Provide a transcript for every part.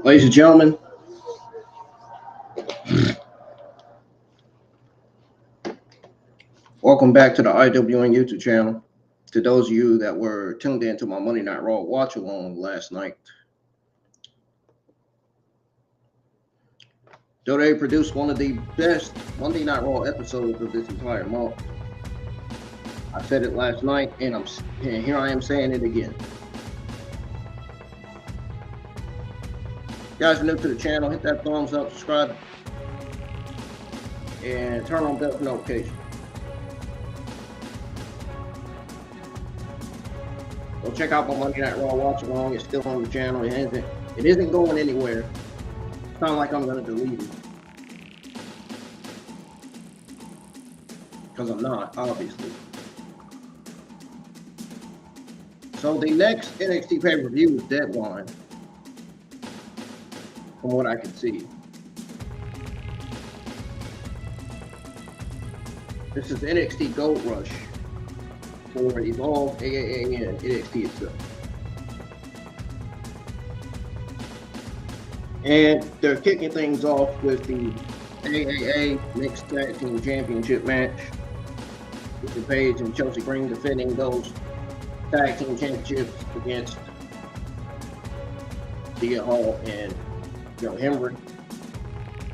Ladies and gentlemen, welcome back to the IWN YouTube channel. To those of you that were tuned in to my Monday Night Raw watch along last night, though they produced one of the best Monday Night Raw episodes of this entire month. I said it last night, and here I am saying it again. If you guys are new to the channel, hit that thumbs up, subscribe, and turn on bell notifications. Go check out my Monday Night Raw watch along. It's still on the channel. It isn't going anywhere. It's not like I'm going to delete it, because I'm not, obviously. So the next NXT pay-per-view is deadline, from what I can see. This is NXT Gold Rush for Evolve, AAA, and NXT itself. And they're kicking things off with the AAA Mixed Tag Team Championship match, with the Paige and Chelsea Green defending those Tag Team Championships against Thea Hail and Joe Hendry.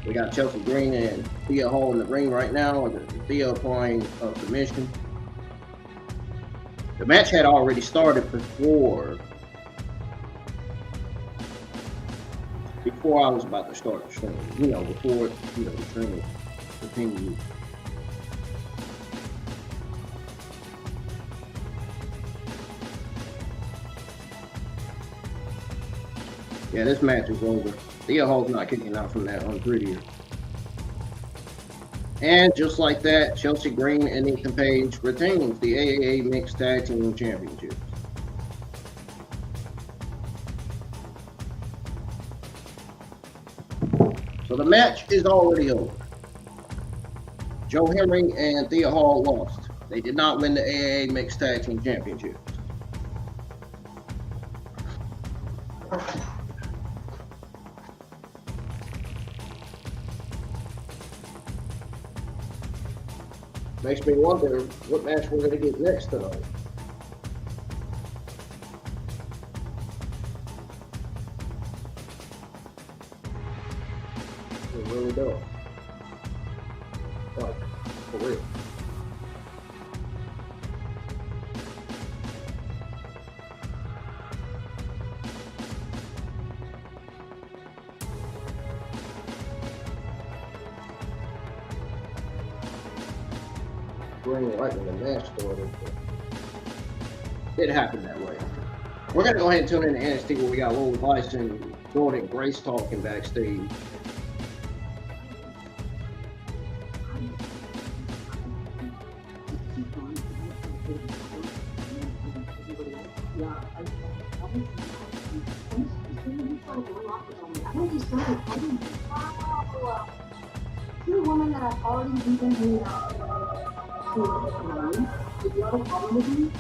We got Chelsea Green and Thea Hail in the ring right now. Thea applying a submission. The match had already started before I was about to start the stream. Before the stream continued. Yeah, this match is over. Thea Hail's not kicking out from that unprettier. And just like that, Chelsea Green and Ethan Page retains the AAA Mixed Tag Team Championship. So the match is already over. Joe Hendry and Thea Hail lost. They did not win the AAA Mixed Tag Team Championship. Makes me wonder what match we're going to get next tonight. It really does. Like, for real. Bring right when the match started. It happened that way. We're gonna go ahead and tune in to NXT where we got Lola Vice and Jordan Grace talking backstage. You're a woman that I've already beaten you. If you have a problem with me,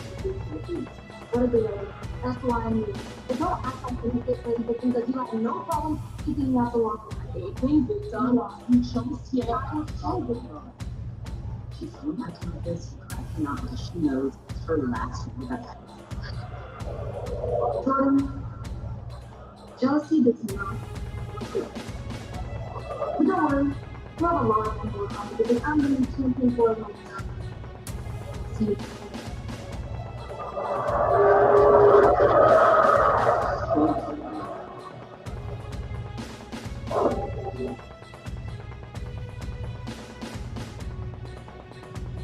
please. What a delay. That's why I mean, but don't act like you get ready because you have no problem keeping me out the locker room. Please, son, you chose to get out of she's so much like this, I cannot let she knows it's her last breath. Jordan, jealousy does not look good. But don't worry, you have a lot of people around me because I'm going to be champion for myself. See you.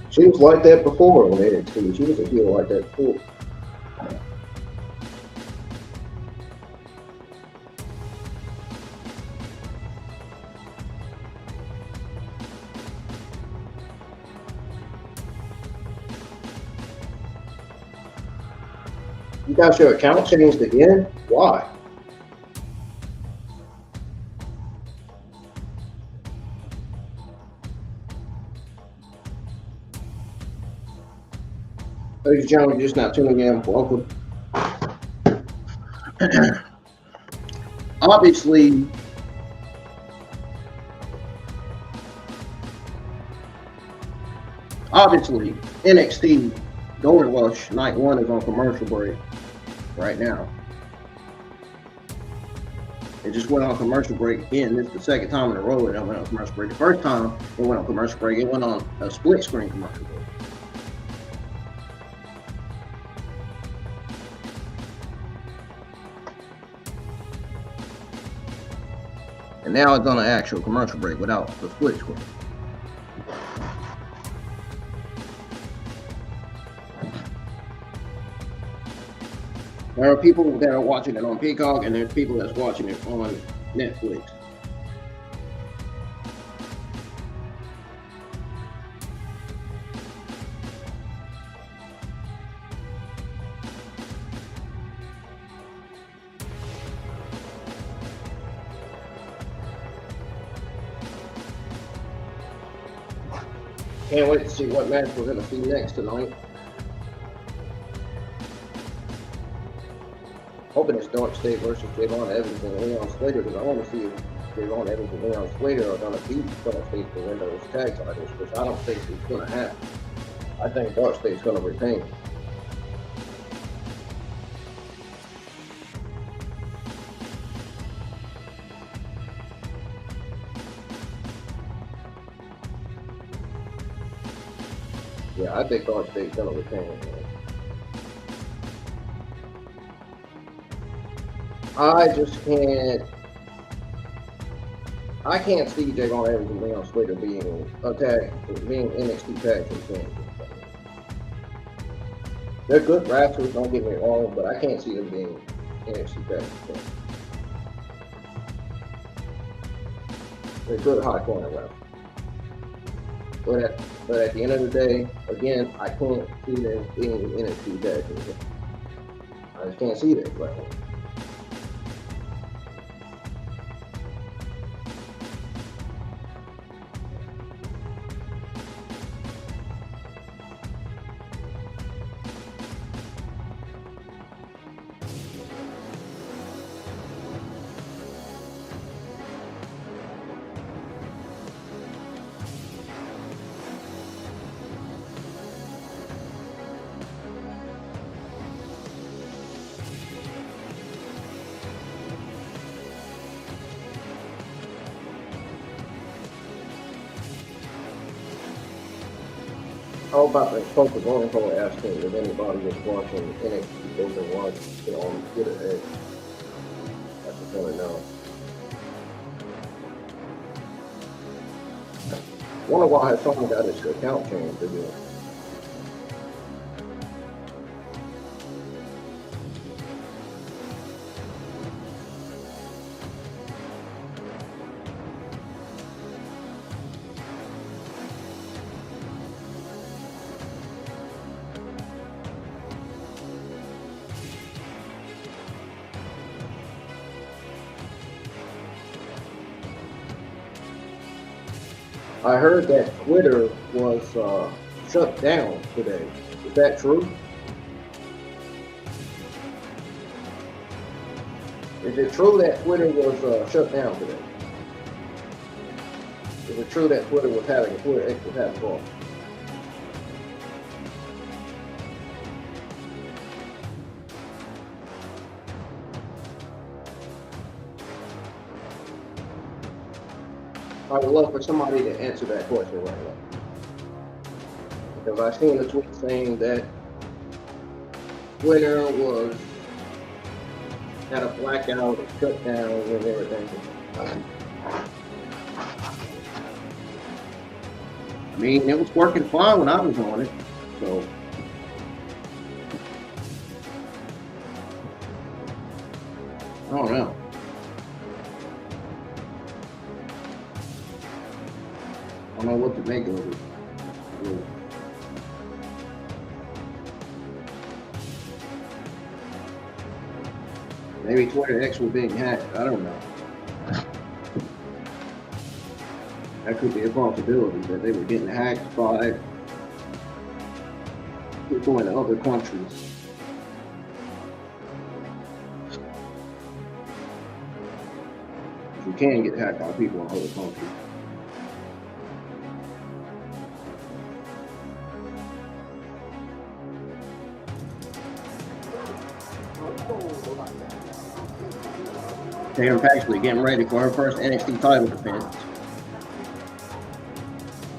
She was like that before on NXT. She was a heel like that before. You got your account changed again? Why? Ladies and gentlemen, just not tuning in. Welcome. Obviously, NXT Gold Rush Night 1 is on commercial break right now. It just went on commercial break again. This is the second time in a row it went on commercial break. The first time it went on commercial break, it went on a split screen commercial break. And now it's on an actual commercial break without the split screen. There are people that are watching it on Peacock, and there's people that's watching it on Netflix. Can't wait to see what match we're going to see next tonight. Hoping it's DarkState versus J'Von Evans and Leon Slater, because I want to see if J'Von Evans and Leon Slater are going to beat DarkState to win those tag titles, which I don't think it's going to happen. I think DarkState's going to retain. Yeah, I think DarkState's going to retain. I just can't. I can't see J'Von Evans and Leon Slater being NXT Tag Team Championship. They're good wrestlers, don't get me wrong, but I can't see them being NXT Tag Team Championship. They're good high corner wrestlers. But at the end of the day, again, I can't see them being NXT Tag Team Championship. I just can't see that right now. How about the focus on for asking if anybody was watching NXT Gold Rush on Twitter? I just want to know. Wonder why someone got his account changed again. I heard that Twitter was shut down today. Is that true? Is it true that Twitter was shut down today? Is it true that Twitter was having a Twitter X was having off? I would love for somebody to answer that question right now. Because I seen a tweet saying that Twitter was had a blackout, a shutdown, and everything. I mean, it was working fine when I was on it, so. I don't know. I don't know what to make of it. Really. Maybe Twitter X was being hacked. I don't know. That could be a possibility that they were getting hacked by people in other countries. You can get hacked by people in other countries. Tatum Paxley getting ready for her first NXT title defense.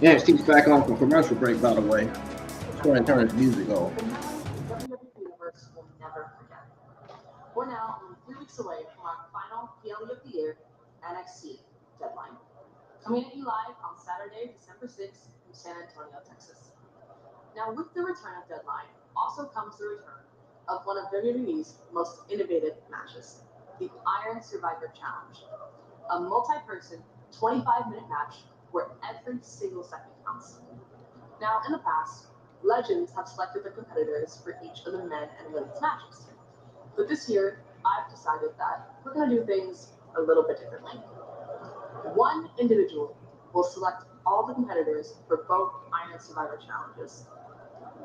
NXT's back on for commercial break, by the way. Let's go ahead and turn this music off. The WWE Universe will never forget. We're now only 3 weeks away from our final PLE of the year, NXT Deadline. Coming at you live on Saturday, December 6th from San Antonio, Texas. Now, with the return of Deadline, also comes the return of one of WWE's most innovative matches, the Iron Survivor Challenge, a multi-person, 25-minute match where every single second counts. Now, in the past, legends have selected the competitors for each of the men and women's matches. But this year, I've decided that we're going to do things a little bit differently. One individual will select all the competitors for both Iron Survivor challenges.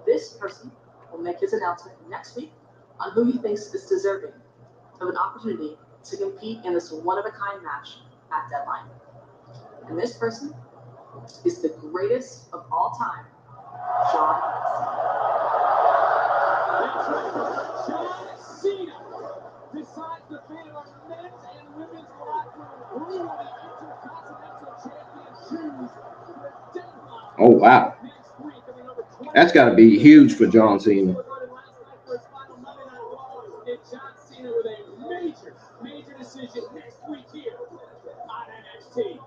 This person will make his announcement next week on who he thinks is deserving of an opportunity to compete in this one-of-a-kind match at Deadline. And this person is the greatest of all time, John Cena decides the fate of our men's and women's locker room. Who will the Intercontinental Champion choose for Deadline? Oh, wow. That's got to be huge for John Cena. John Cena with a major decision next week here on NXT.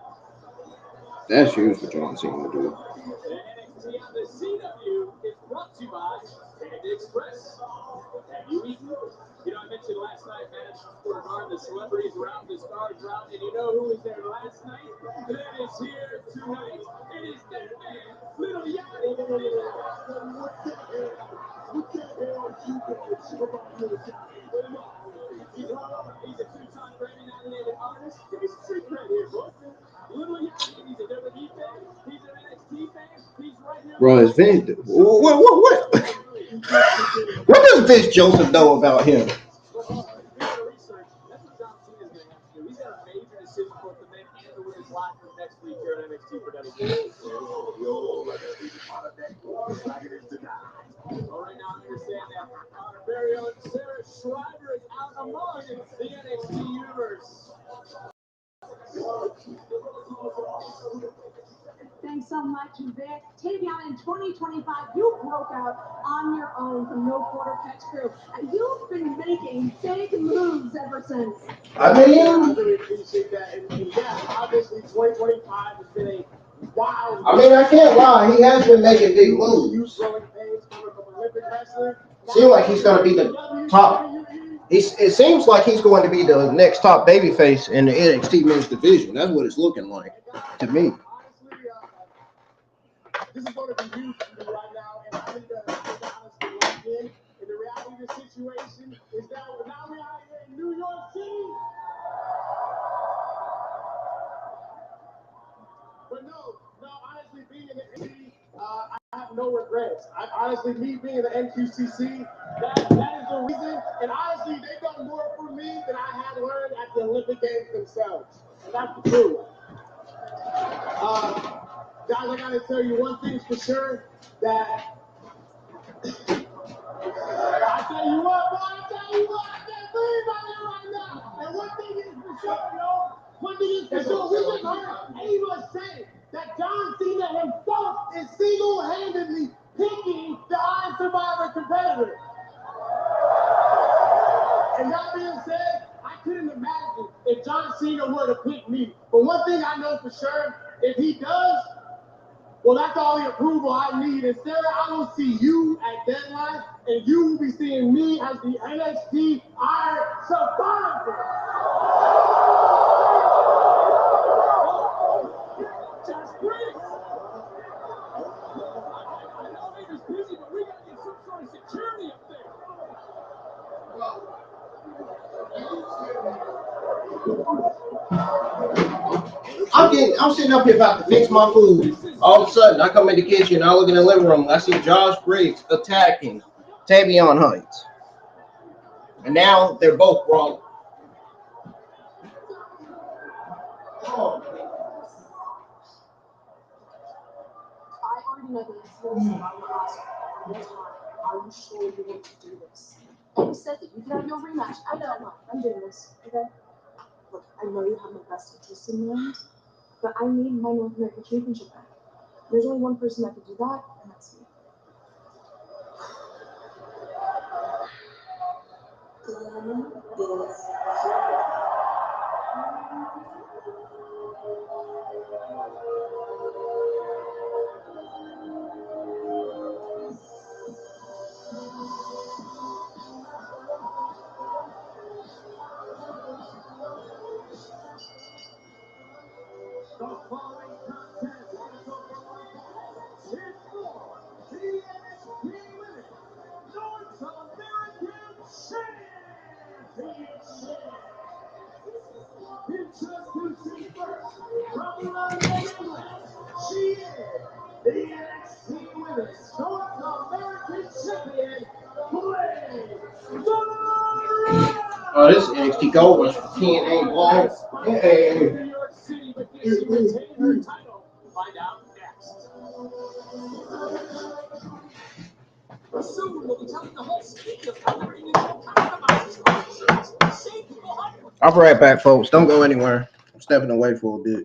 That's huge for John Cena, dude. NXT on the CW is brought to you by Panda Express. Have you eaten? You know, I mentioned last night, Madison Square Garden, the celebrities were out, the stars were out, and you know who was there last night? That is here tonight. It is that man, Little Yachty. What the hell you guys about Little Yachty? He's a two-time Grammy-nominated artist. He's a secret here, boy. Little Yachty, he's a WWE fan. He's an NXT fan. He's right here. Bro, is Vince? What does Vince Joseph know about him? That's what John Cena's going to have to do. He's got a major decision for the men and the women's locker room next week here at NXT for WWE. All right, now I understand that our very own Sarah Schreiber is out among the NXT universe. Thanks so much, Vic. Tavion, in 2025, you broke out on your own from No Quarter Catch Crew, and you've been making big moves ever since. I I mean, really appreciate that. And yeah, obviously 2025 has been a wild. I can't lie. He has been making big moves. Seems like he's going to be the top. It seems like he's going to be the next top babyface in the NXT men's division. That's what it's looking like to me. This is going to be huge for me right now, and I need to honestly lock in. And the reality of the situation is that now we're out here in New York City. But no, honestly, being in the city, I have no regrets. Honestly, me being in the NQCC, that is the reason. And honestly, they've done more for me than I had learned at the Olympic Games themselves. And that's the truth. Guys, I gotta tell you one thing for sure, that I tell you what, boy, I can't breathe out here right now. And one thing is for sure, one thing is for sure, we just heard Ava say that John Cena himself is single-handedly picking the Iron Survivor competitor. And that being said, I couldn't imagine if John Cena were to pick me. But one thing I know for sure, if he does, well, that's all the approval I need. And Sarah, I will see you at Deadline, and you will be seeing me as the NXT Iron Survivor. Just Briggs. I know Ava's busy, but we got to get some sort of security up there. I'm sitting up here about to fix my food. All of a sudden, I come in the kitchen, I look in the living room, I see Josh Briggs attacking Tavion Heights. And now they're both wrong. I already know the answer about your ask one time. Are you sure you want to do this? And you said that you can have your rematch. I know. I'm doing this. Okay. Look, I know you have my best interest in mind, but I need my North American Championship back. There's only one person that can do that, and that's me. The following contest is for the NXT Women's North American Championship. Introducing first, from London, England, she is the NXT Women's North American Champion, Blake Monroe. Oh, this is NXT Gold Rush for TNA Ball. Hey. New York City, but can she retain her title? Find out next. Soon we'll be telling the whole city of how everything compromises relationships. Save people hundreds. I'll be right back, folks. Don't go anywhere. I'm stepping away for a bit.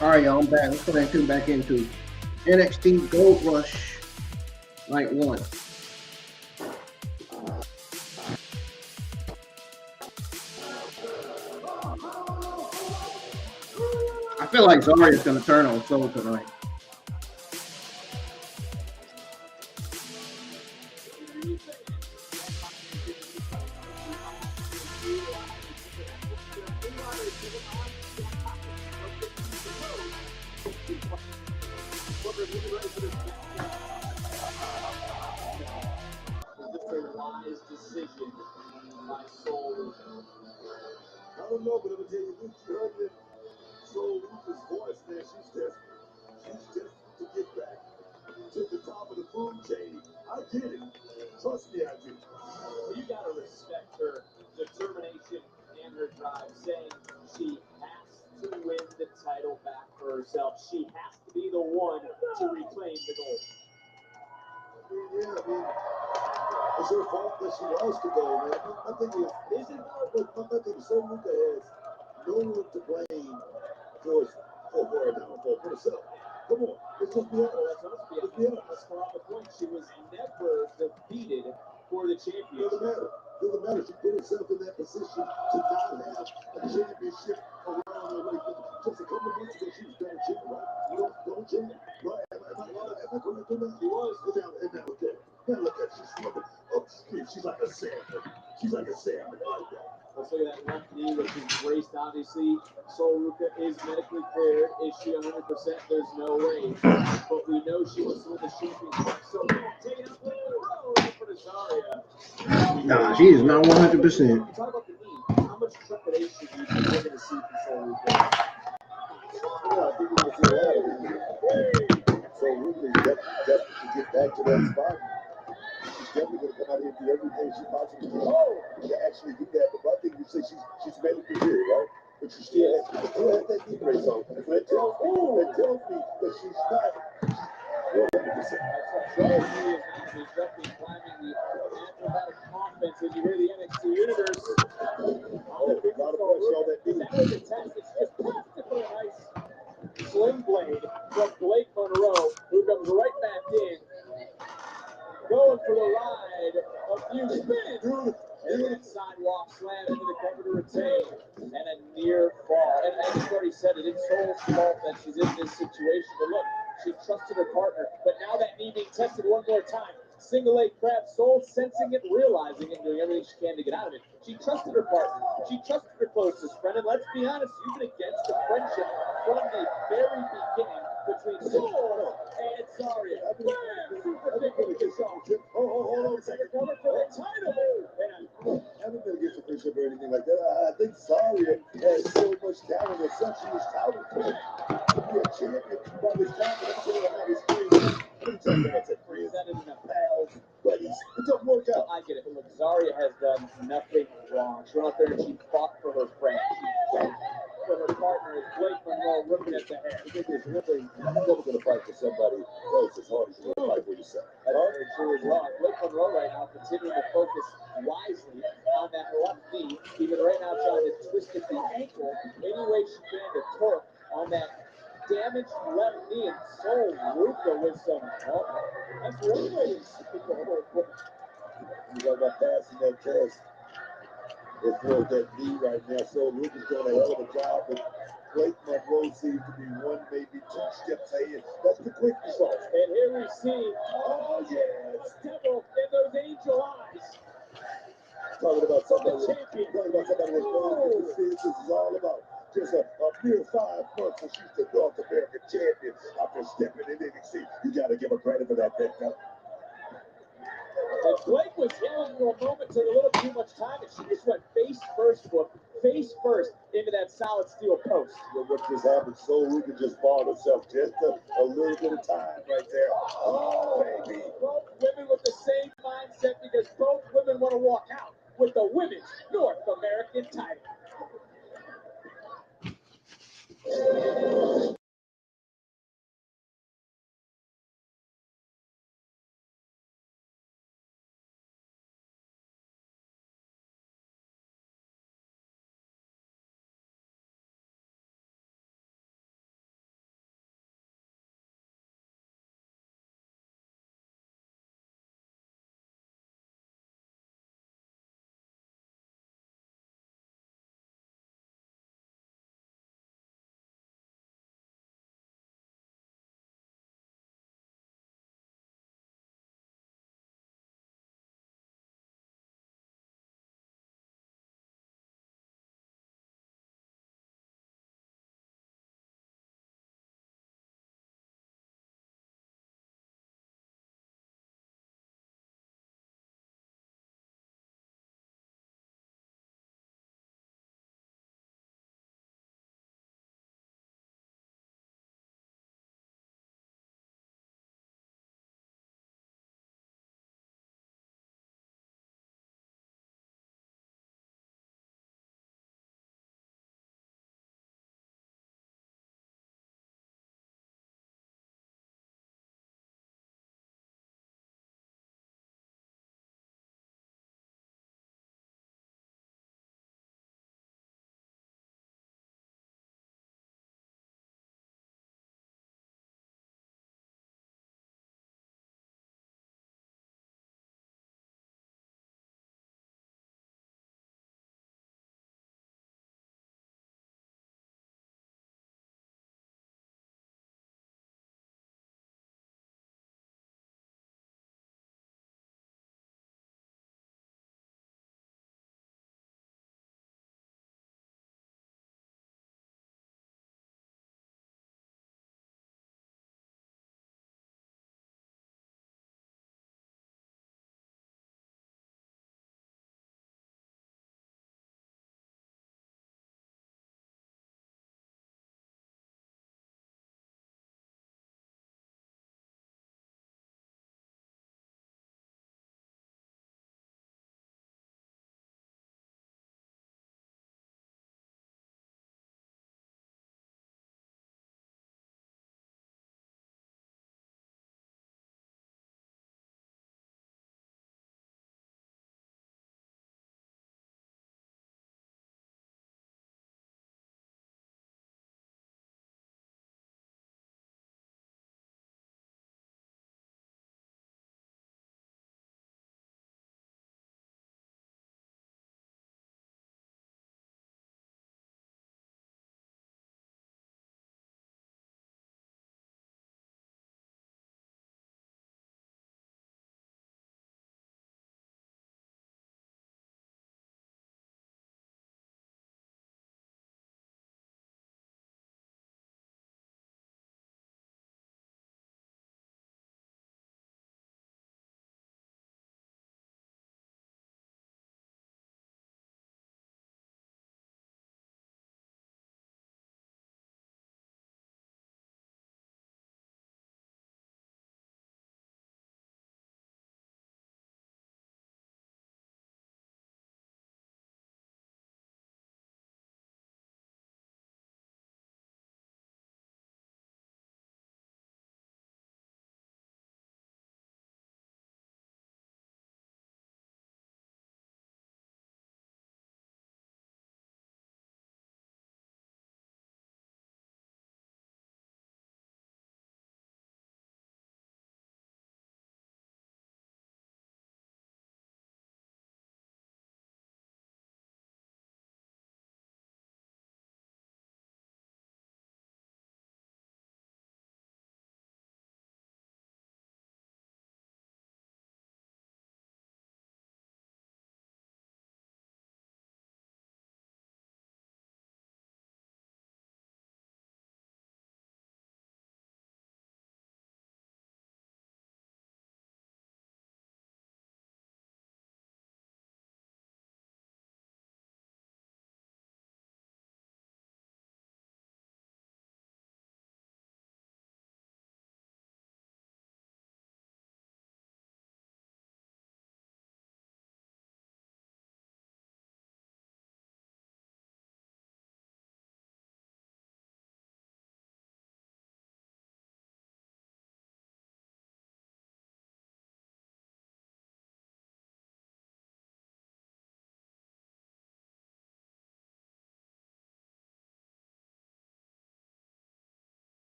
All right, y'all, I'm back. Let's go ahead and tune back into NXT Gold Rush Night 1. I feel like Zaria's going to turn on Soul tonight. Decision by Soul. I don't know, but I'm gonna tell you this, you heard it. Soul Ruca's voice, man. She's just to get back to the top of the food chain. I get it. Trust me, I do. You gotta respect her determination and her drive, saying she has to win the title back for herself. She has to be the one to reclaim the gold. It's her fault that she lost the gold, man. My thing is Soul Ruca has no one to blame for her downfall, for herself. Come on, let's just be honest. Let's be honest. Let's go on the point. She was never defeated for the championship. Doesn't matter. She put herself in that position to not have a championship around her waist. Just a couple of months ago, she was done champ, right? Don't champ, right? Am I correct on that? She was. And now look at her. Now look at her. She's swimming upstream. She's like a salmon. She's like a salmon like that. Let's look at that left knee, which is braced, obviously. Soul Ruca is medically cleared. Is she 100%? There's no way. But we know she wants to win the championship. So taking out Blake Monroe for Zaria. Nah, she is not 100%. Talk about the knee. How much trepidation do you think we're going to see from Soul Ruca? Yeah, I think we're going to see a lot of Soul Ruca is desperate to get back to that spot. She's definitely going to come out here and do everything she possibly can to actually do that. But my thing, you say she's medically clear, right? But she still has that knee brace on. So that tells me that she's not 100%. She's definitely climbing the acrobatic confidence as you hear the NXT universe. A lot of pressure on that knee. That was a test. It's just past it for a nice sling blade from Blake Monroe, who comes right back in. Going for the ride, a few spins, and then sidewalk slam into the cover to retain, and a near fall. And I just already said it, it's Soul's fault that she's in this situation. But look, she trusted her partner, but now that knee being tested one more time. Single leg crab, Soul sensing it, realizing it, and doing everything she can to get out of it. She trusted her partner. She trusted her closest friend, and let's be honest, even against the friendship from the very beginning between Soul and Zaria. Super kick with the shot. Hold on a second. Coming for the title. I haven't been against a friendship or anything like that. I think Zaria has so much talent and such. She was touted to be a champion by this time. I'm saying how this friends. How many times have I said friends? That isn't a Pals, buddies. It doesn't work out. I get it, but look, Zaria has done nothing wrong. She went out there and she fought for her friend. She fought for her partner as Blake Monroe ripping at the hair. The thing is, remember, you're never going to fight for somebody else as hard as you're going to fight for yourself. That's very true as well. Blake Monroe right now continuing to focus wisely on that left knee, even right now trying to twist at the ankle any way she can to torque on that damaged left knee, and Soul Ruca with some that's one way to see it. You talk about passing that test. As far as that knee right now, Soul Ruca's doing a hell of a job, but Blake Monroe seems to be one, maybe two steps ahead. That's the quick result. And here we see, oh yeah, the devil in those angel eyes. Talking about somebody, The champion. talking about somebody that knows what this is all about. Just a mere 5 months and she's the North American champion after stepping in NXT. You got to give her credit for that, Victor. And Blake was yelling for a moment, took a little too much time, and she just went face first into that solid steel post. Look what just happened. Soul Ruca just bought herself just a little bit of time right there. Oh, baby. Both women with the same mindset because both women want to walk out with the Women's North American title.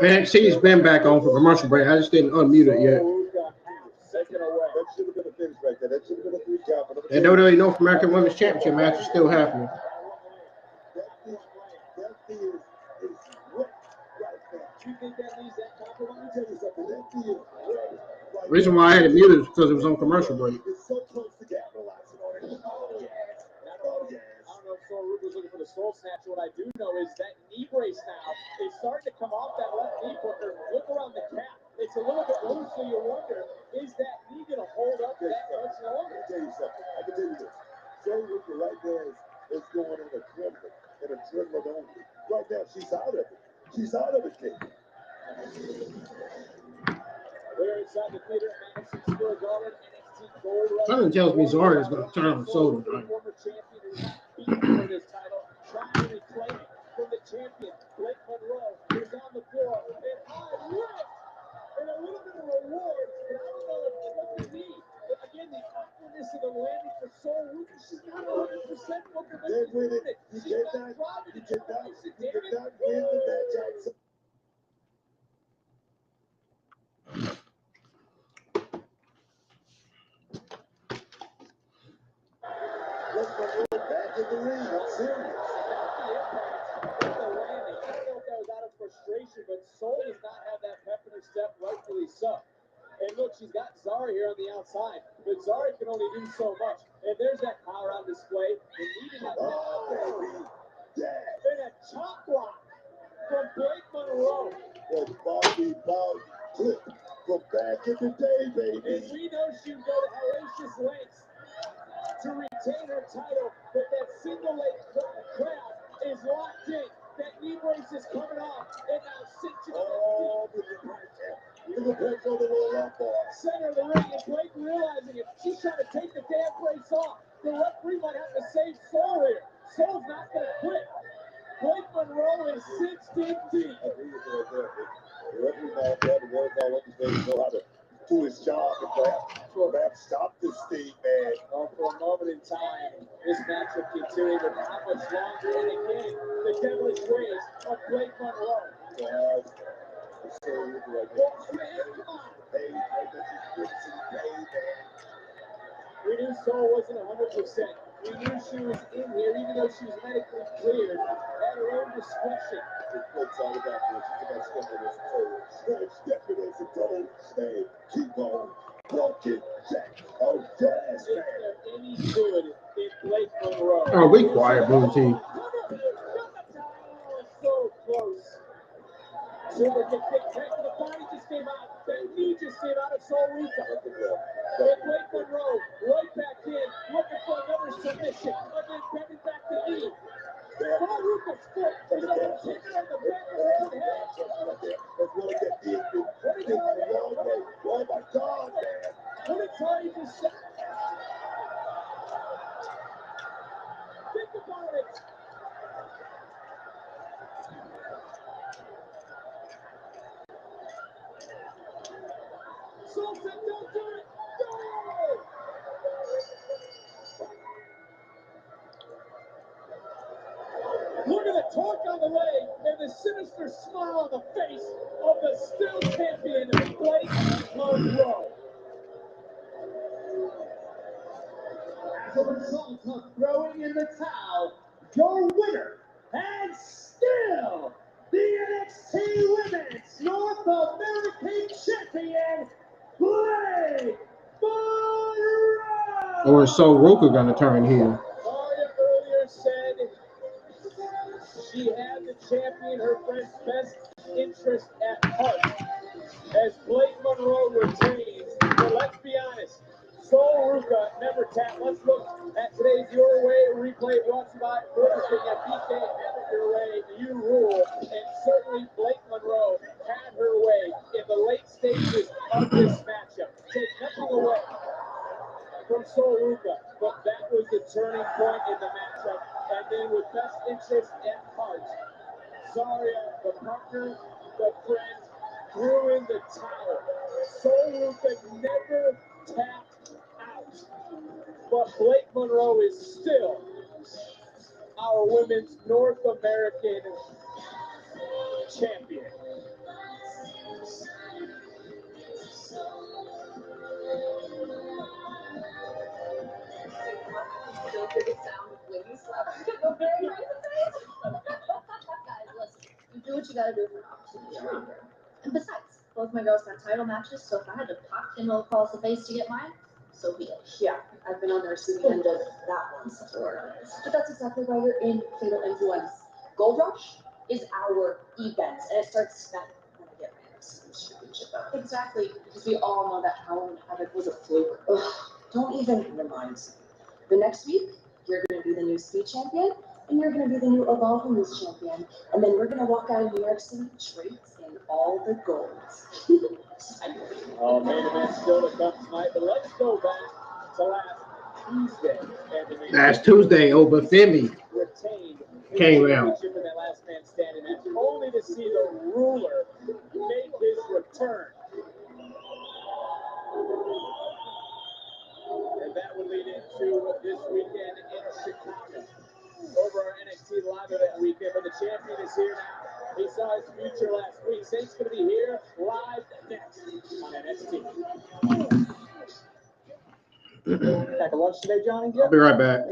NXT's been back on for commercial break. I just didn't unmute it yet. That should have been a finish right there. That should have been a 3 count. And WWE North American Women's Championship match is still happening. The reason why I had it muted is because it was on commercial break. It's so close to capitalizing on it. Oh, yes. Oh, yes. I don't know if Ruca was looking for the soul snatch. What I do know is that knee brace now is starting to come off that left knee booker. Look around the calf. It's a little bit loose, so you wonder, is that knee going to hold up that much longer? I can tell you something. I can tell you this. Ruca right there is going in adrenaline only. Right now, she's out of it. She's out of it, Kate. We're inside the theater at Madison Square Garden, NXT Gold Rush. Something tells me Zara is going to turn on Soul tonight. Former champion who has beaten for this title, trying to reclaim it from the champion, Blake Monroe, who's on the floor. And high lift, and a little bit of reward, but I don't know if what we need. But again, the awkwardness of the landing for Soul Ruca, she's not 100% what they're looking for. You cannot win the match outside. Back in the ring, I'm serious. Frustration, but Soul does not have that pep in her step, rightfully so. And look, she's got Zara here on the outside, but Zara can only do so much. And there's that power on display. And even that and a chop block from Blake Monroe. That Bobby clip from back in the day, baby. And we know she would go to hellacious lengths to retain her title, but that single leg crab is locked in. That knee brace is coming off, and now cinching on the lower bar. Center of the ring, and Blake realizing it. She's trying to take the damn brace off. The referee might have to save Soul here. Soul's not going to quit. Blake Monroe is 6 feet deep. The referee now had to work on what he's going to know how to do his job and perhaps stop this thing, man. For a moment in time, this matchup continued, but not much longer. And again, the devilish ways of Blake Monroe. It's so Ruca right there. We knew Soul wasn't 100%. We knew she was in here, even though she was medically cleared at her own discretion. It's all about this. It's about stepping as a toe. Stepping as a toe. Hey, keep on walking, Jack. Oh, yes, man. Is there any good in Blake Monroe? Oh, be quiet, Blue Team. So close. Silver gets kicked back to the body, just came out. That knee just came out of Soul Ruca. But Blake Monroe right back in, looking for another submission. Again, bending back the knee. Soul Ruca's foot is on the ticket on the back of her head. That's really get deep. Oh, my God, man. What a time to say. Think about it. Soul said, don't do it. No! Look at the torque on the leg and the sinister smile on the face of the still champion, Blake Monroe. As a result of throwing in the towel, your winner, and still the NXT Women's North American Champion, Blake Monroe. Or is Soul Ruca going to turn here? Maria earlier said she had the champion, her friend's best interest at heart. As Blake Monroe retains, but let's be honest, Soul Ruca never tapped. Let's look at today's Your Way replay brought to you by Burger King at BK. Have it your way, you rule. And certainly Blake Monroe had her way in the late stages of this matchup. Take nothing away from Soul Ruca, but that was the turning point in the matchup. And then with best interest at heart, Zarya, the partner, the friend, threw in the towel. Soul Ruca never tapped out. But Blake Monroe is still our women's North American champion. Still hear the sound of wings slapping the very right face. Guys, listen, you do what you gotta do for an opportunity around here. And besides, both my girls got title matches, so if I had to pop Kendall across the face to get mine, so be it. Yeah, I've been on the receiving end of that one, such a word. But that's exactly why we're in Fatal Influence. Gold Rush is our event, and it starts then when I get my NXT Championship belt. Exactly, because we all know that Halloween Havoc was a fluke. Ugh, don't even remind me. The next week, you're going to be the new Speed Champion, and you're going to be the new Evolve Women's Champion, and then we're going to walk out of New York City draped in all the golds. Oh, main event still to come tonight, but let's go back to last Tuesday. Last Tuesday, over Femi Retained came his out. championship in that last man standing match, only to see the ruler make his return. And that would lead into this weekend in Chicago. Over our NXT Live event weekend, but the champion is here now. He saw his future last week. Saints going to be here live next on NXT. Pack a lunch today, Johnny? I'll be right back.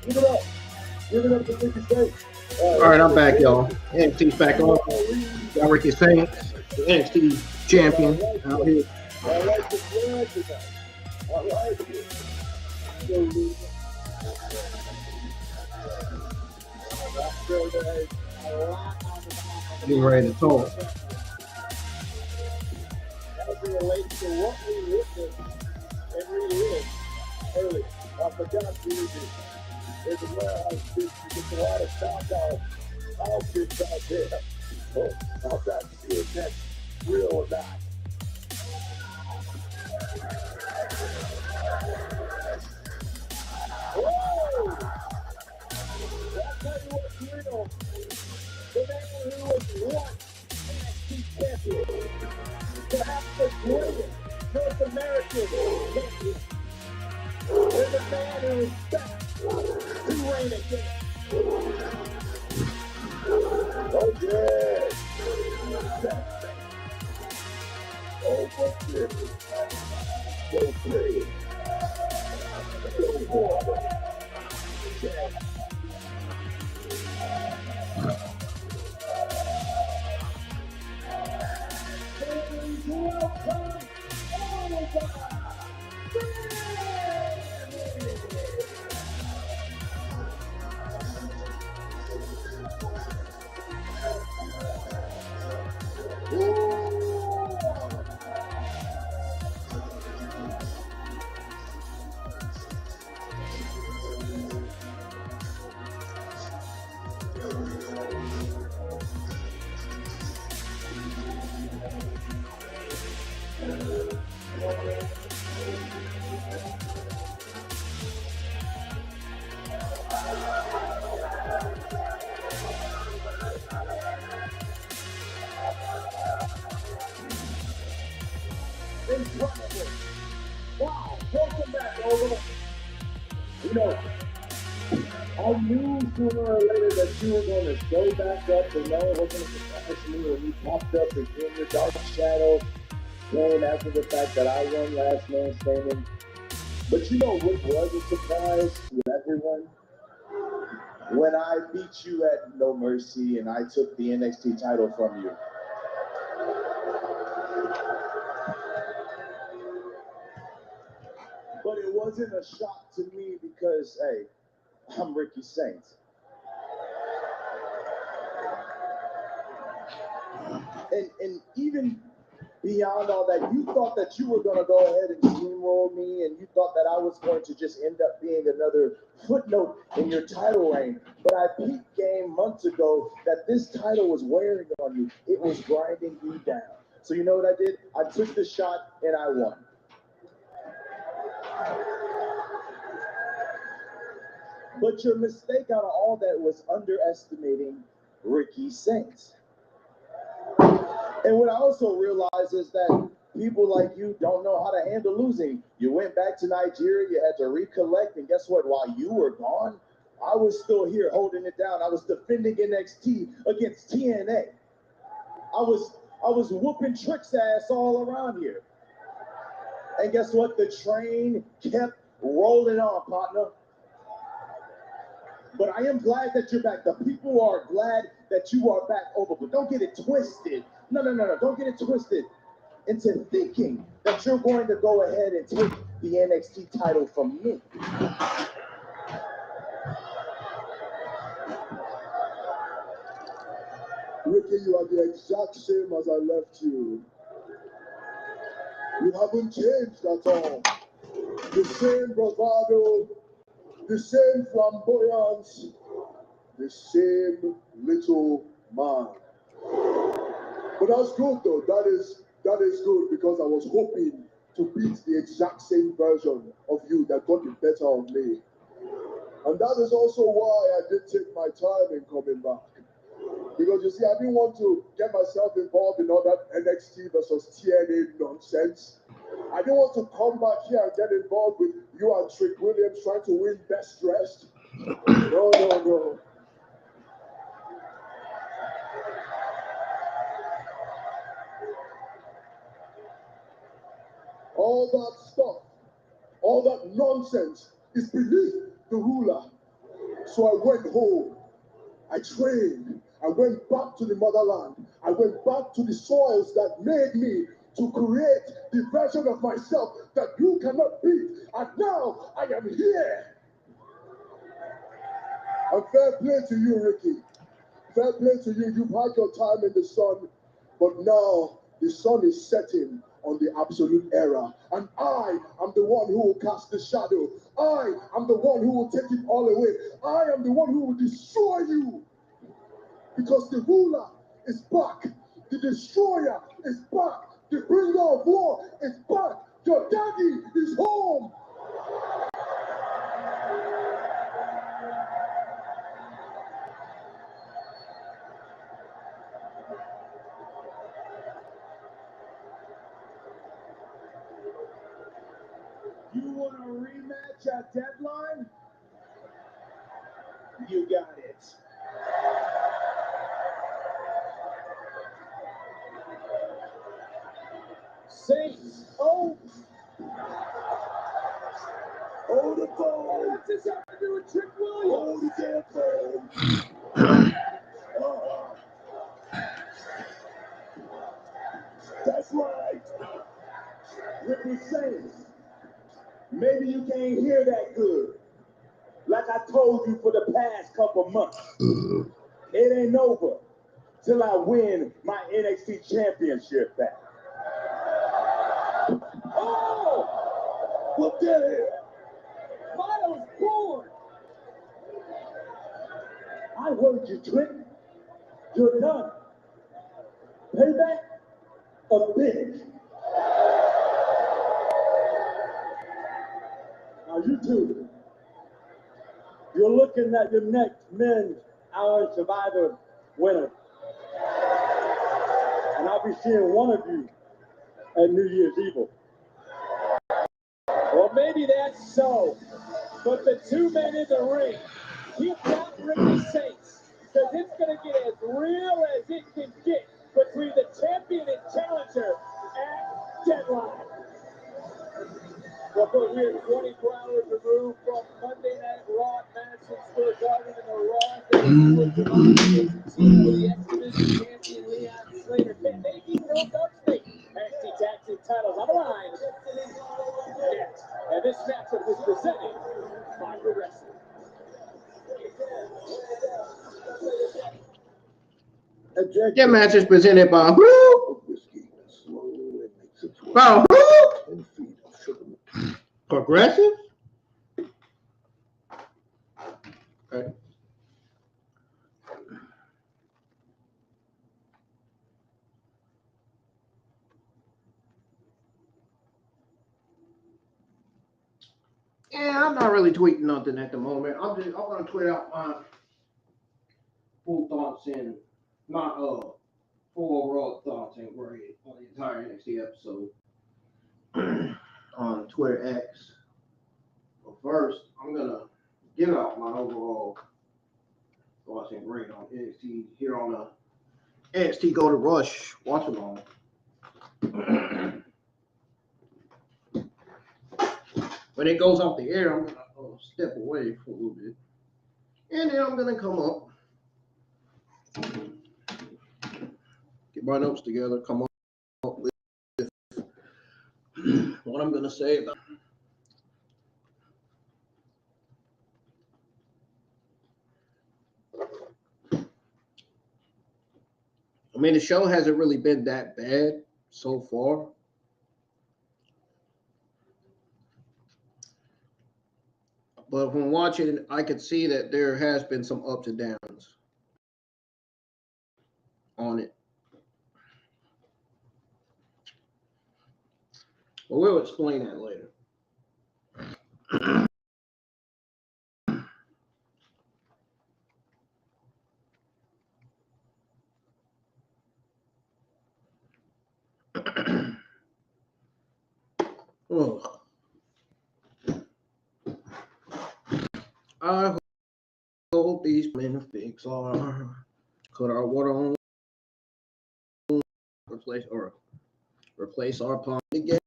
Give it up. Give it up to Ricky Saints. All right, I'm back, y'all. NXT's back on. Got Ricky Saints, the NXT champion out here. I like the flag tonight. I like it. Getting ready to talk. As it relates to what we witnessed and relived early. I forgot to use it. There's a warehouse bitch. You get a lot of stock outfits out there. Oh, I'm trying to see if that's real or not. Whoa! I'll tell you what's real. The man who was once NXT champion. Perhaps the greatest North American champion. There's a man who is back to reign again. Oh, yeah. Oh, what's this? So pretty. So horrible. Yeah. Incredible. Wow, welcome back, over. You know, I knew sooner or later that you were going to show back up, and no, it wasn't a surprise to me when you popped up as in your dark shadow, playing after the fact that I won last man standing. But you know what was a surprise to everyone? When I beat you at No Mercy and I took the NXT title from you. But it wasn't a shock to me because, hey, I'm Ricky Saints. And even beyond all that, you thought that you were going to go ahead and steamroll me, and you thought that I was going to just end up being another footnote in your title reign. But I peeped game months ago that this title was wearing on you. It was grinding you down. So you know what I did? I took the shot and I won. But your mistake out of all that was underestimating Ricky Saints. And what I also realized is that people like you don't know how to handle losing. You went back to Nigeria, you had to recollect, and guess what? While you were gone, I was still here holding it down. I was defending NXT against TNA. I was whooping Trick's ass all around here. And guess what? The train kept rolling on, partner. But I am glad that you're back. The people are glad that you are back over. But don't get it twisted. No. Don't get it twisted into thinking that you're going to go ahead and take the NXT title from me. Ricky, you are the exact same as I left you. You haven't changed at all. The same bravado, the same flamboyance, the same little man. But that's good though. That is good because I was hoping to beat the exact same version of you that got the better of me. And that is also why I did take my time in coming back. Because you see, I didn't want to get myself involved in all that NXT versus TNA nonsense. I didn't want to come back here and get involved with you and Trick Williams trying to win Best Dressed. No. All that stuff, all that nonsense is beneath the ruler. So I went home. I trained. I went back to the motherland. I went back to the soils that made me to create the version of myself that you cannot beat. And now I am here. And fair play to you, Ricky. Fair play to you. You've had your time in the sun, but now the sun is setting on the absolute era. And I am the one who will cast the shadow. I am the one who will take it all away. I am the one who will destroy you. Because the ruler is back. The destroyer is back. The bringer of war is back. Your daddy is home. You want a rematch at Deadline? You got it. Saints, oh! Hold the phone. What's this have to do with Trick Williams? Hold the damn phone. That's right. Ricky Saints, maybe you can't hear that good. Like I told you for the past couple months. It ain't over till I win my NXT Championship back. Oh! What the hell? Miles born! I heard you, Trick. You're done. Payback a bitch. Now you two, you're looking at your next men's Hour Survivor winner. And I'll be seeing one of you at New Year's Evil. Well, maybe that's so. But the two men in the ring, keep out Ricky Saints, because it's going to get as real as it can get between the champion and challenger at Deadline. Well, we're 24 hours removed from Monday Night Raw at Madison Square Garden in the Raw with the X-Division champion Leon Slater. Can they keep their own DarkState? NXT Tag Team titles on the line. Next, and this matchup is presented by Wrestling. That match is presented by who? By who? Progressive? Okay. Yeah, I'm not really tweeting nothing at the moment. I'm gonna tweet out my full thoughts and my full overall thoughts and grade on the entire NXT episode on Twitter X. But first, I'm gonna give out my overall thoughts and grade on NXT here on the NXT Gold Rush watch along. When it goes off the air, I'm gonna step away for a little bit, and then I'm gonna come up, get my notes together, come up with what I'm gonna say about. I mean, the show hasn't really been that bad so far. But when watching, I could see that there has been some ups and downs on it. But we'll explain that later. Oh. I hope these benefits are cut our water on replace our pump gas.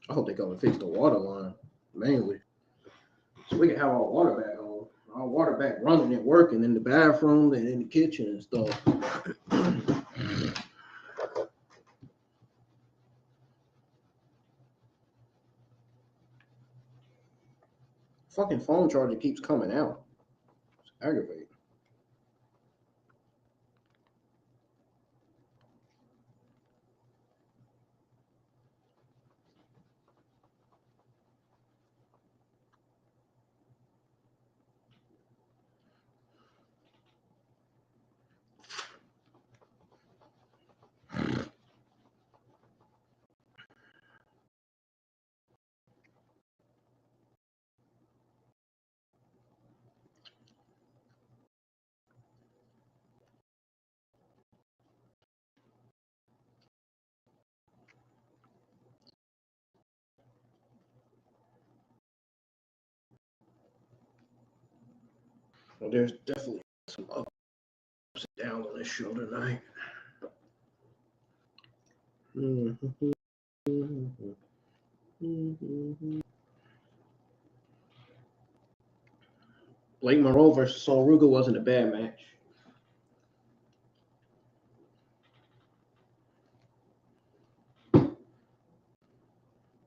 I hope they come and fix the water line. mainly. So we can have our water back on. Our water back running and working in the bathroom and in the kitchen and stuff. Fucking phone charger keeps coming out. It's aggravating. Well, there's definitely some ups and downs on this show tonight. Blake Monroe versus Ruca wasn't a bad match.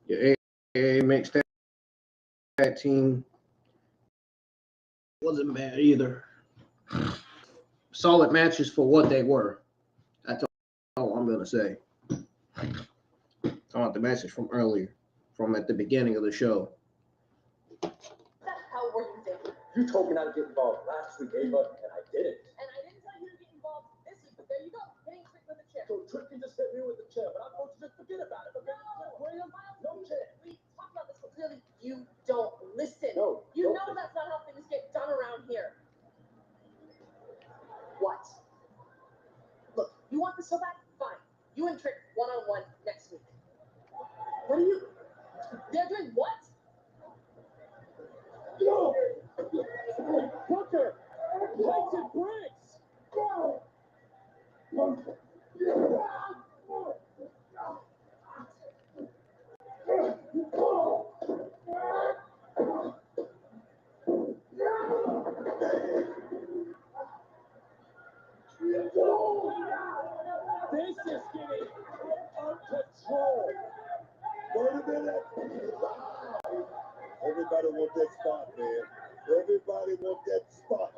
Your AA mixed tag team wasn't bad either. Solid matches for what they were. That's all I'm gonna say. I want the message from earlier, from at the beginning of the show. What the hell were you thinking? You told me not to get involved last week, Ava, and I didn't. And I didn't tell you to get involved this week, but there you go. Hitting Trick with a chair. So Trick can just hit me with the chair, but I'm supposed to just forget about it. Okay? No. No chair. We talked about this, but clearly you don't listen. No. You know that's not how things get done around here. What? Look, you want this so bad? Fine. You and Trick one-on-one next week. What are you? They're doing what? No! Booker! Tyson Briggs! This is getting out of control. Wait a minute. Everybody wants that spot, man. Everybody wants that spot.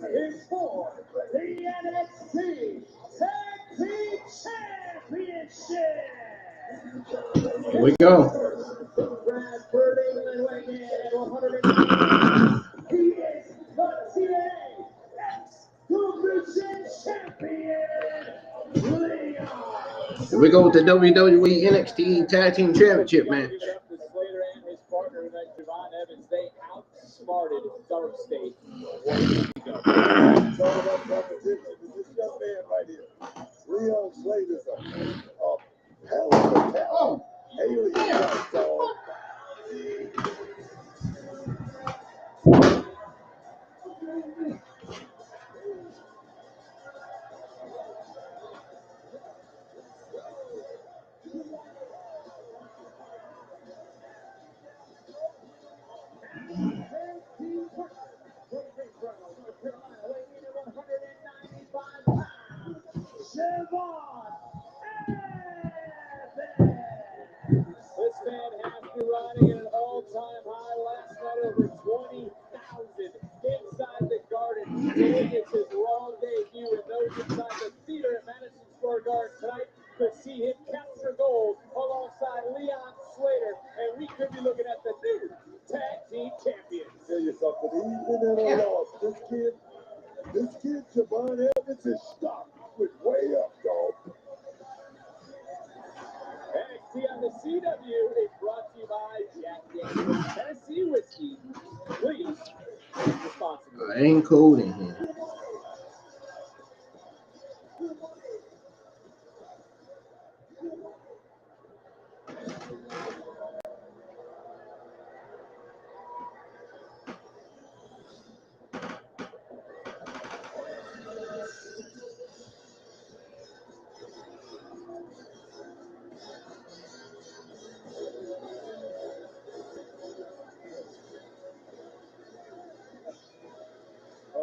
Is for the NXT Tag Team Championship. Here we go. Bradford England weighing in at 190. He is the TNA X Division Champion, Leon. Here we go with the WWE NXT Tag Team Championship match. Give it up to Slater and his partner tonight, Je'Von Evans. They outsmarted DarkState. It's all about competition. This young man right here, Leon Slater's a hell of a talent. Alien type dog. Je'Von Evans. This man has been riding at an all-time high last night, over 20,000 inside the Garden. Today it's his long debut, and those inside the theater at Madison Square Garden tonight could see him capture gold alongside Leon Slater, and we could be looking at the new Tag Team Champions. Tell you something, even in a loss, this kid, Je'Von Evans is stocked with way up, dog. Staying cold in here.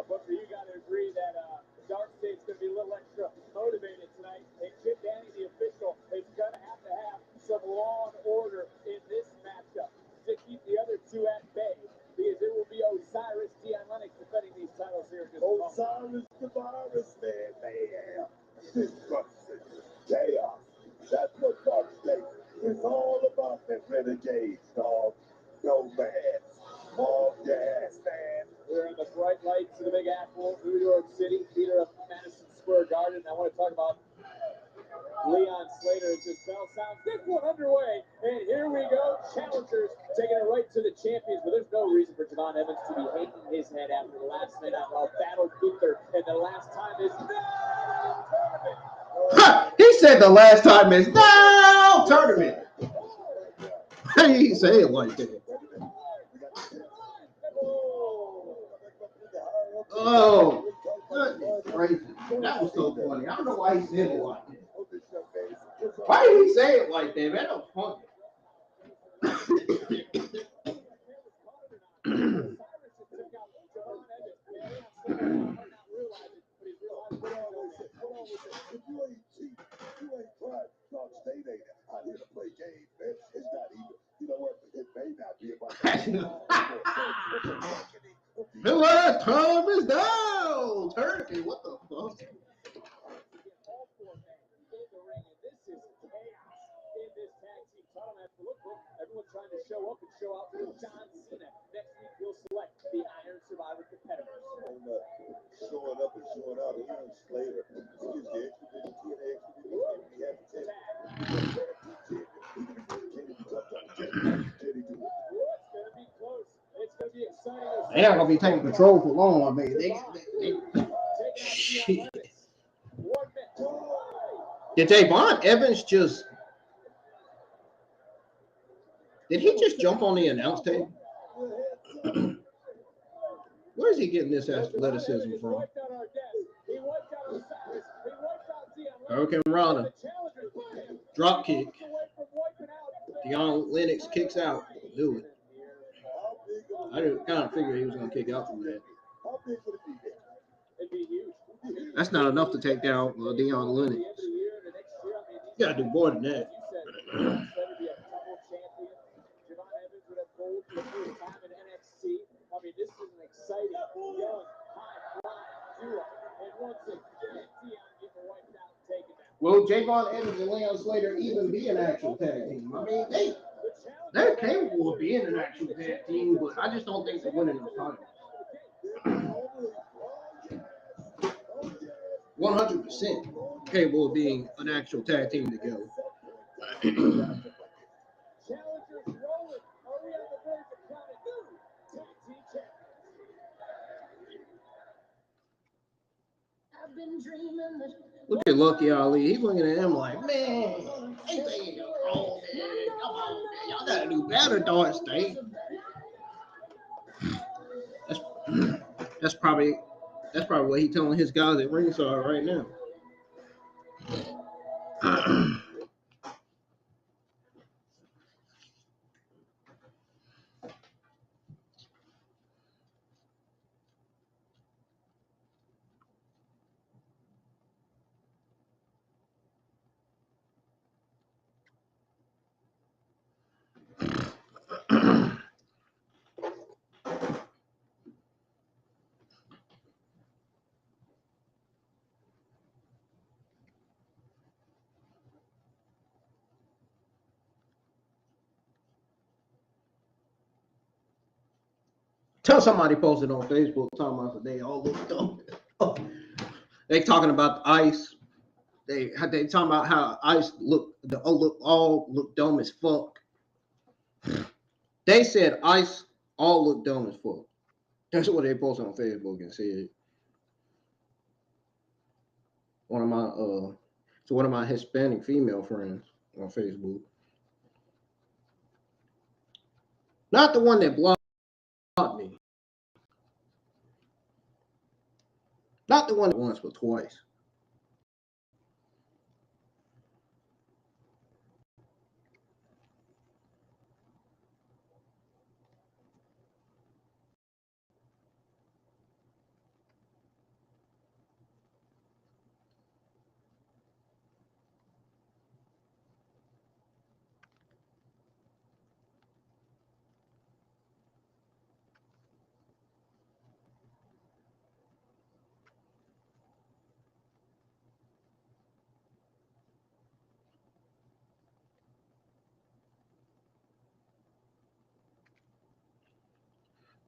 Booker, you got to agree that DarkState's going to be a little extra motivated tonight. And Chip Danny, the official, is going to have some law and order in this matchup to keep the other two at bay, because it will be Osiris Dion Lennox defending these titles here in just a moment. Osiris the virus, man. Mayhem, destruction, chaos. That's what DarkState is all about. That renegades, dog. No man. Mob gas, man. We're in the bright lights of the Big Apple, New York City, theater of Madison Square Garden. I want to talk about Leon Slater as this bell sounds. This one underway, and here we go. Challengers taking it right to the champions, but there's no reason for Je'Von Evans to be hanging his head after the last night on Raw. Battle Gunther, and the last time is no tournament. He said the last time is no tournament. He say it like that. Oh, goodness gracious. That was so funny. I don't know why he said it like that. Why did he say it like that? That was funny. If you ain't cheap, you ain't tried. DarkState ain't out here to play games, man. It's not even. You know what? It may not be about The last time is down. Turkey, what the fuck? Everyone's trying to show up and show out for John Cena. Next week, we'll select the Iron Survivor competitors. Showing up and showing out. Leon Slater. He gives the extra dignity and the extra dignity. He has to take They're not gonna be taking control for long, I mean. Shit. Did Je'Von Evans just? Did he just jump on the announce table? Where is he getting this athleticism from? Hurricane Rana. Drop kick. Dion Lennox kicks out. Do it. I kind of figured he was going to kick out from that. That's not enough to take down Dion Lennox. You got to do more than that. I mean, this is an exciting, young, high-flying duo. And once again, Dion getting wiped out and taken down. Will Je'Von Evans and Leon Slater even be an actual tag team? I mean, they're capable of being an actual tag team, but I just don't think they're winning the title. 100% capable of being an actual tag team together. Challengers rolling. Are we on the verge of crowning new tag team champions? I've been dreaming that. Look at Lucky Ali. He's looking at him like, man, anything wrong, man. Come on, man. Y'all gotta do better, DarkState. That's probably what he's telling his guys at ringside right now. Tell somebody posted on Facebook talking about they all look dumb. They talking about the ice. They talking about how ice all look dumb as fuck. They said ice all look dumb as fuck. That's what they posted on Facebook and said. One of my Hispanic female friends on Facebook. Not the one that blocked me. Not the one that once, but twice.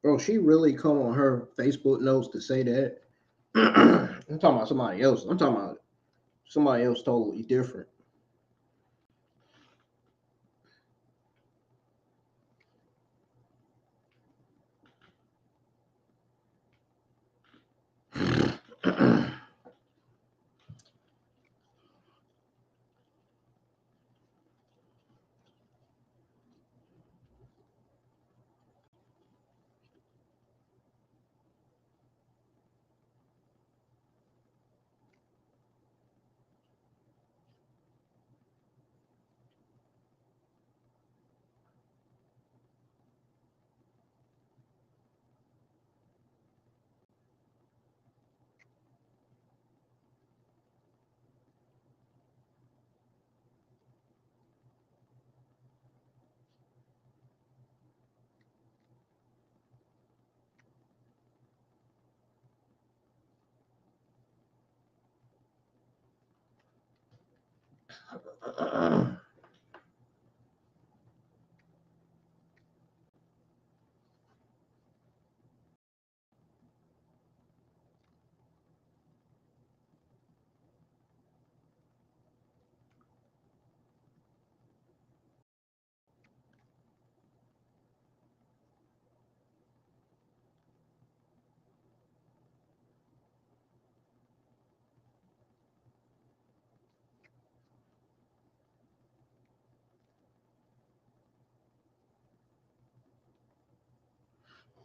Bro, she really come on her Facebook notes to say that. I'm talking about somebody else. I'm talking about somebody else totally different.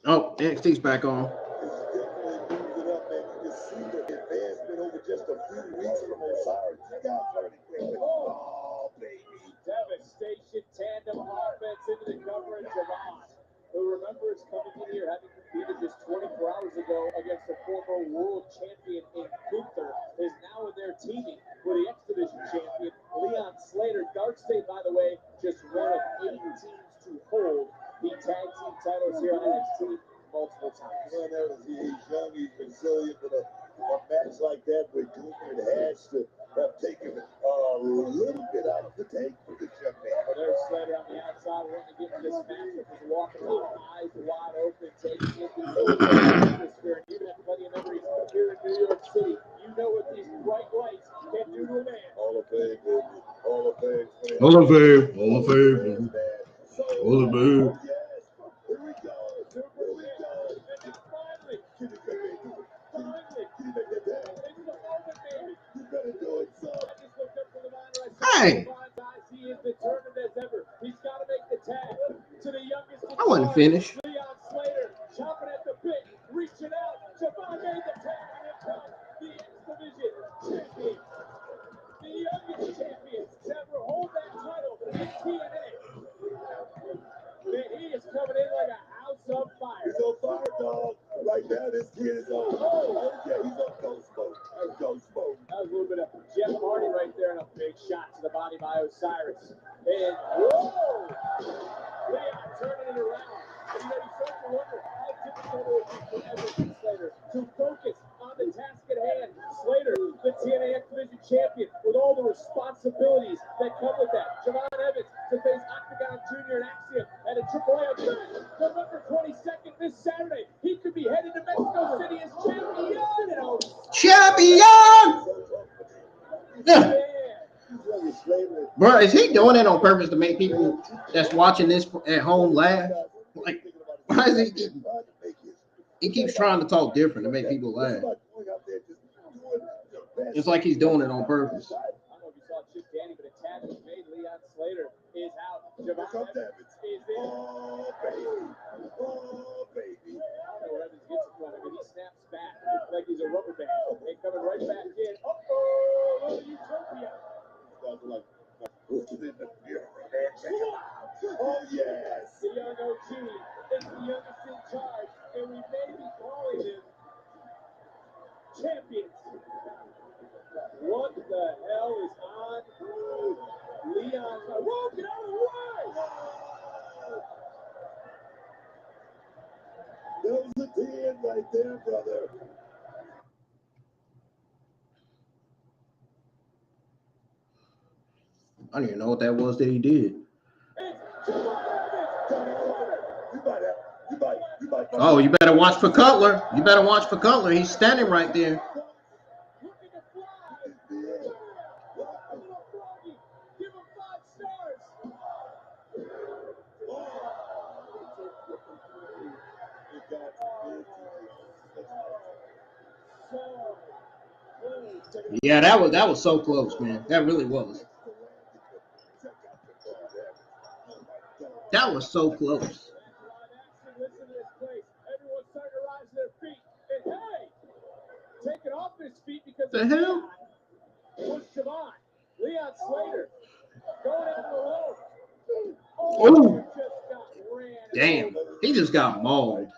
Oh, NXT's back on. Advancement over just a few weeks from Osiris. Oh, baby. Devastation tandem offense into the cover of Je'Von, who remembers coming in here having competed just 24 hours ago against the former world champion in Gunther, is now in there teaming with the X Division champion, Leon Slater. DarkState, by the way, just one of 8 teams to hold the tag team titles here on NXT multiple times. Well, he's young, he's resilient, but a match like that with Gunther has to have taken a little bit out of the tank for this young man. Well, there's Slater on the outside wanting to get into this matchup. He's walking out, eyes wide open, taking in the atmosphere. And even have plenty of memories here in New York City. You know what these bright lights can do to a man. Hall of Fame, baby. Hall of Fame. Hall of Fame. Hall of Fame. Hall of Fame. Here we go. Here we go. And finally, Can you make that down? it's the moment, baby. You better do it, son. I just looked up from the monitor. I saw Hey. Je'Von's eyes. He is determined as ever. He's got to make the tag to the youngest. I wasn't finished. Leon Slater chomping at the bit, reaching out. Je'Von made the tag, and here comes the X Division champion, the youngest champion to ever hold that title in TNA. Man, he is coming in like a house on fire. He's on fire, dog. Right now, this kid is on. Oh, yeah, he's on ghost mode. Ghost mode. That was a little bit of Jeff Hardy right there, and a big shot to the body by Osiris. And whoa! Leon turning it around. And you start to wonder how difficult it would be for Evans and Slater to focus on the task at hand. Slater, the TNA X Division champion, with all the responsibilities that come with that. Je'Von Evans to face Octagon Jr. and Axiom at a AAA event November 22nd this Saturday. He could be headed to Mexico City as champion. Champion! Yeah. Bro, is he doing it on purpose to make people that's watching this at home laugh? Like, why is he? He keeps trying to talk different to make people laugh. It's like he's doing it on purpose. I don't know if you saw Chip Danny, but a tag was made. Leon Slater is out. Je'Von Evans is in. Oh, baby. Oh, baby. I don't know where Evans gets in front of him. He snaps back like he's a rubber band. And coming right back in. Uh-oh, Utopia. Oh, yes. The young OG is the youngest in charge, and we may be calling him champion. What the hell is on Leon? Whoa, get out of the way! That was a 10 right there, brother. I don't even know what that was that he did. Oh, you better watch for Cutler. You better watch for Cutler. He's standing right there. Yeah, that was so close, man. That really was. That was so close. Listen to this place. Everyone's starting to rise to their feet. And hey, taking off his feet because The hell? was Je'Von. Leon Slater going out alone. Oh, Just got ran. damn. He just got mauled.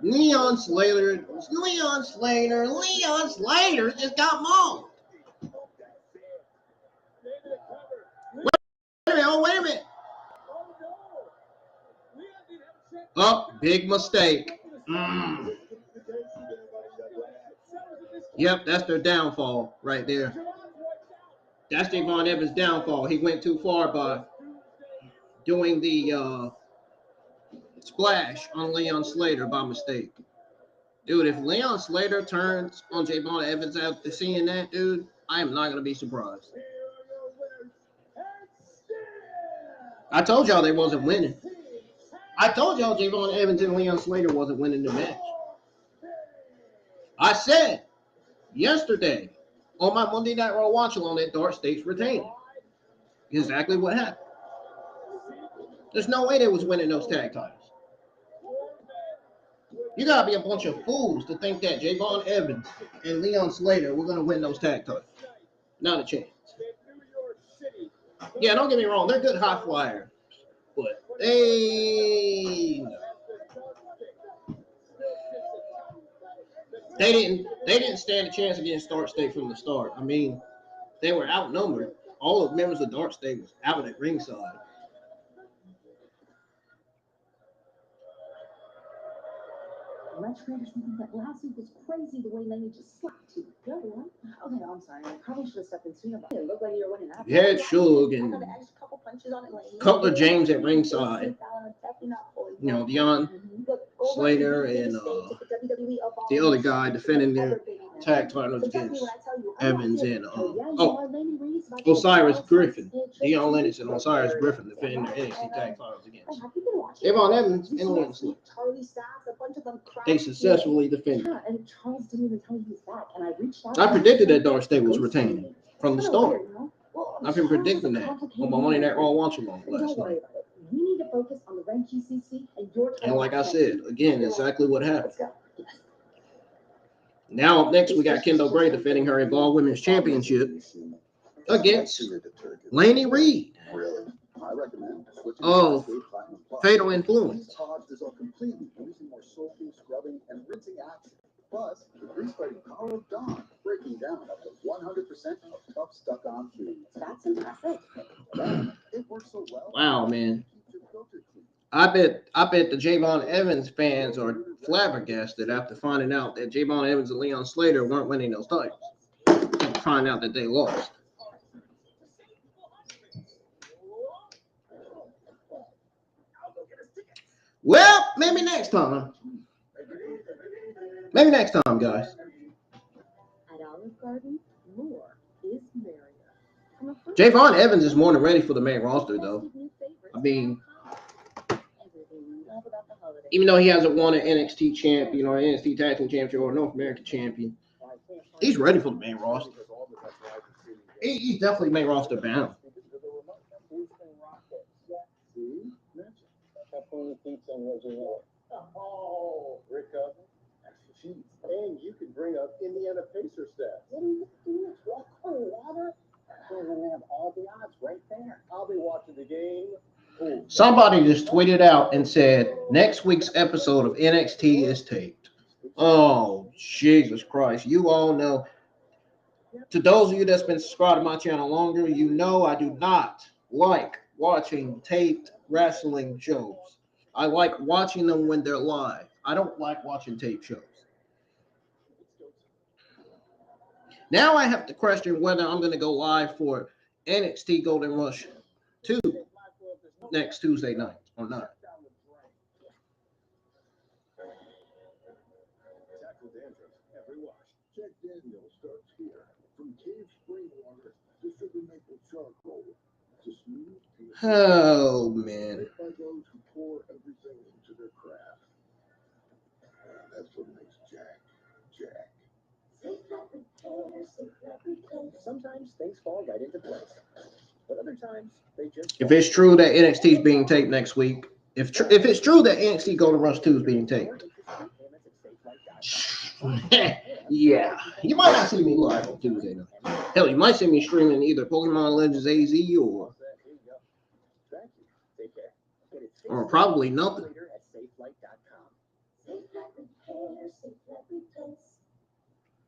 Leon Slater just got mauled. Wait a minute. Oh, big mistake. Yep, that's their downfall right there. That's Je'Von Evans' downfall. He went too far by doing the splash on Leon Slater by mistake. Dude, if Leon Slater turns on Je'Von Evans after seeing that, dude, I am not going to be surprised. I told y'all they wasn't winning. I told y'all Je'Von Evans and Leon Slater wasn't winning the match. I said yesterday on my Monday Night Raw watch along that DarkState's retained. Exactly what happened. There's no way they was winning those tag titles. You gotta be a bunch of fools to think that Je'Von Evans and Leon Slater were gonna win those tag titles. Not a chance. Yeah, don't get me wrong, they're good high flyers, but they didn't stand a chance against DarkState from the start. I mean, they were outnumbered. All the members of DarkState was out at ringside. Let's finish something that last week was crazy the way Lenny just slapped you. Go on. Okay, I'm sorry. I probably should have stepped in sooner, but it looked like you were winning that. Yeah, it should. And Cutler James at ringside. You know, Leon Slater and the other guy defending their tag titles against Evans and Osiris Griffin. Dion Lennox and Osiris Griffin defending their NXT tag titles against Je'Von Evans and Leon Slater. They successfully defended. And Charles didn't even tell me he was back, and I reached out. I predicted that DarkState was retained from the start. I've been predicting that on my Monday Night Raw watch along last night. We need to focus on the Ren QCC and your. And like I said, again, exactly what happened. Now up next, we got Kendall Gray defending her Evolve Women's Championship against Laney Reed of Fatal Influence. Plus, the grease-fighting power of Dawn, breaking down up to 100% of tough stuck-on food. That's impressive. It works so well. Wow, man. I bet the Je'Von Evans fans are flabbergasted after finding out that Je'Von Evans and Leon Slater weren't winning those titles. After finding out that they lost. Well, maybe next time. Maybe next time, guys. At Olive Garden, more is merrier. Je'Von Evans is more than ready for the main roster, though. I mean, everything we love about the holidays Even though he hasn't won an NXT champion or NXT Tag Team Championship or North American champion, he's ready for the main roster. He's definitely main roster bound. Oh, Ruca. And you can bring up Indiana Pacer stats. What are you doing? Walk on water? We're going to have all the odds right there. I'll be watching the game. Ooh. Somebody just tweeted out and said, next week's episode of NXT is taped. Oh, Jesus Christ. You all know. To those of you that's been subscribed to my channel longer, you know I do not like watching taped wrestling shows. I like watching them when they're live. I don't like watching tape shows. Now I have to question whether I'm going to go live for NXT Gold Rush 2 next Tuesday night or not. Jack Daniels starts here. From cave spring water to sugar maple charcoal to smooth. Oh, man. By those who pour everything into their craft. That's what makes Jack, Jack. Sometimes things fall right into place, but other times they just. If it's true that NXT is being taped next week, if it's true that NXT Gold Rush 2 is being taped, yeah, you might not see me live on Tuesday night. Hell, you might see me streaming either Pokemon Legends AZ or probably nothing.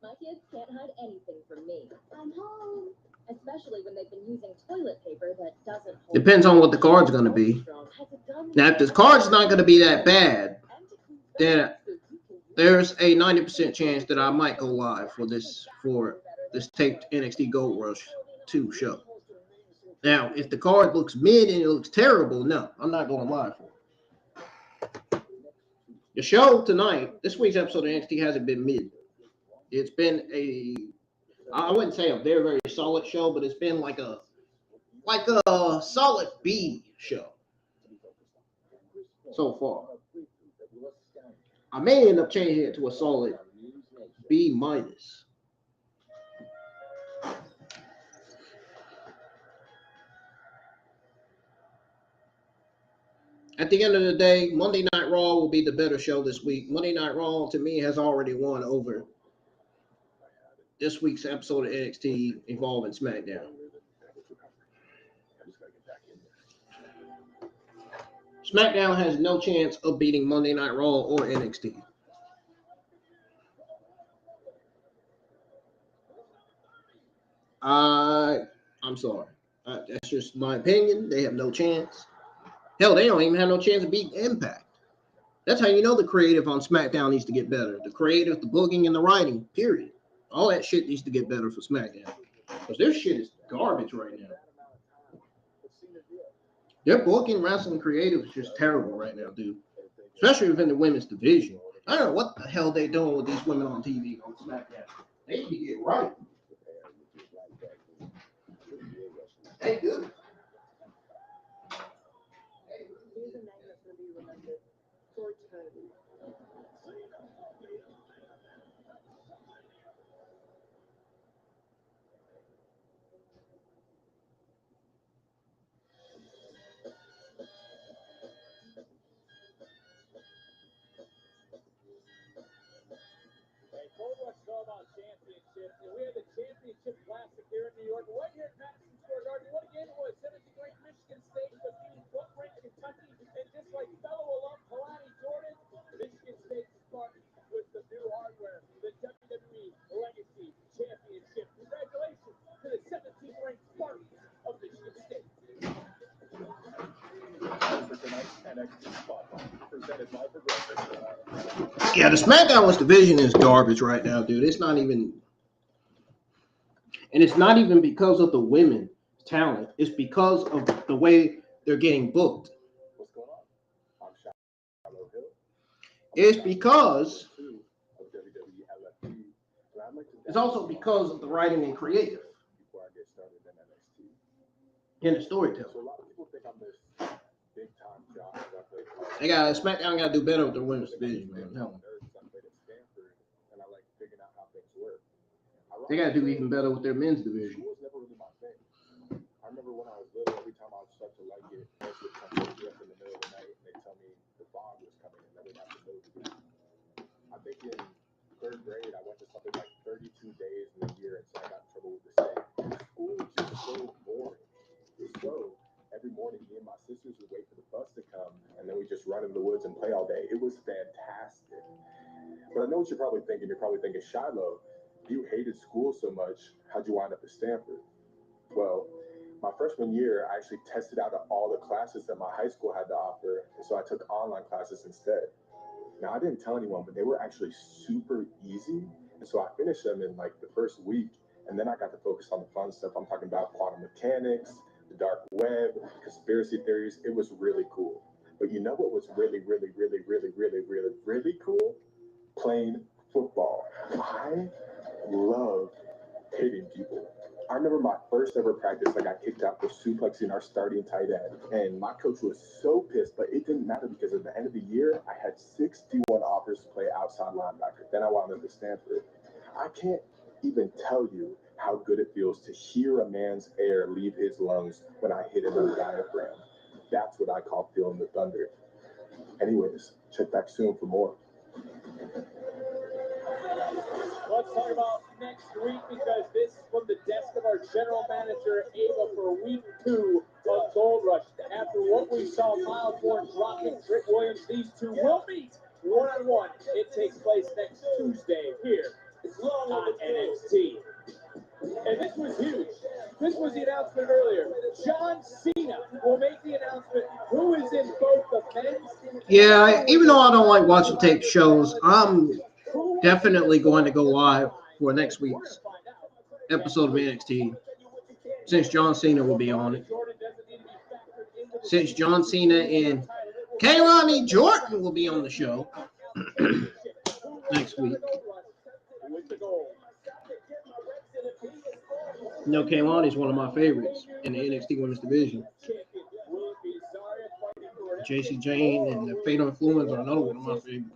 My kids can't hide anything from me. I'm home. Especially when they've been using toilet paper that doesn't hold. Depends on what the card's going to be. Now, if the card's not going to be that bad, then there's a 90% chance that I might go live for this taped NXT Gold Rush 2 show. Now, if the card looks mid and it looks terrible, no, I'm not going live for it. The show tonight, this week's episode of NXT hasn't been mid. It's been I wouldn't say a very, very solid show, but it's been like a solid B show so far. I may end up changing it to a solid B minus. At the end of the day, Monday Night Raw will be the better show this week. Monday Night Raw, to me, has already won over this week's episode of NXT involving SmackDown. SmackDown has no chance of beating Monday Night Raw or NXT. I'm sorry. That's just my opinion. They have no chance. Hell, they don't even have no chance of beating Impact. That's how you know the creative on SmackDown needs to get better. The creative, the booking, and the writing, period. All that shit needs to get better for SmackDown. Because their shit is garbage right now. Their booking, wrestling, creative is just terrible right now, dude. Especially within the women's division. I don't know what the hell they're doing with these women on TV on SmackDown. They need to get right. They do. Gold Rush Showdown Championship. And we had the Championship Classic here in New York. Right here at Madison Square Garden. What a game it was. 17th ranked Michigan State defeating 12th ranked Kentucky. And just like fellow alum Kalani Jordan, Michigan State Spartans with the new hardware. The WWE Legacy Championship. Congratulations to the 17th ranked Spartans of Michigan State. Yeah, the SmackDown division is garbage right now, dude. It's not even, and it's not even because of the women's talent. It's because of the way they're getting booked. It's because, it's also because of the writing and creative and the storytelling. They got SmackDown got to do better with their women's division, man. No. They got to do even better with their men's division. I remember when I was little, every time I would start to like it, it would come up in the middle of the night and they'd tell me the fog was coming and that we'd have to move again. I think in 3rd grade, I went to something like 32 days in a year until I got in trouble with the state. School was just so boring. So every morning, me and my sisters would wait for the bus to come and then we'd just run in the woods and play all day. It was fantastic. But I know what you're probably thinking. You're probably thinking, Shiloh, you hated school so much. How'd you wind up at Stanford? Well, my freshman year, I actually tested out all the classes that my high school had to offer, and so I took online classes instead. Now, I didn't tell anyone, but they were actually super easy, and so I finished them in like the first week, and then I got to focus on the fun stuff. I'm talking about quantum mechanics, the dark web, conspiracy theories. It was really cool. But you know what was really, really, really, really, really, really, really cool? Playing football. I love hitting people. I remember my first ever practice, I got kicked out for suplexing our starting tight end. And my coach was so pissed, but it didn't matter because at the end of the year, I had 6 D1 offers to play outside linebacker. Then I wound up at Stanford. I can't even tell you how good it feels to hear a man's air leave his lungs when I hit him in the diaphragm. That's what I call feeling the thunder. Anyways, check back soon for more. Let's talk about next week because this is from the desk of our general manager, Ava, for week 2 of Gold Rush. After what we saw, Miles Warren dropping Trick Williams, these two will meet one-on-one. It takes place next Tuesday here on NXT. And this was huge. This was the announcement earlier. John Cena will make the announcement who is in both the men's. Yeah, even though I don't like watching tape shows, I'm definitely going to go live for next week's episode of NXT, since John Cena will be on it. Since John Cena and Kaylani Jordan will be on the show next week. You know, Kaylani is one of my favorites in the NXT Women's Division. Jacy Jayne and the Fatal Influence are another one of my favorites.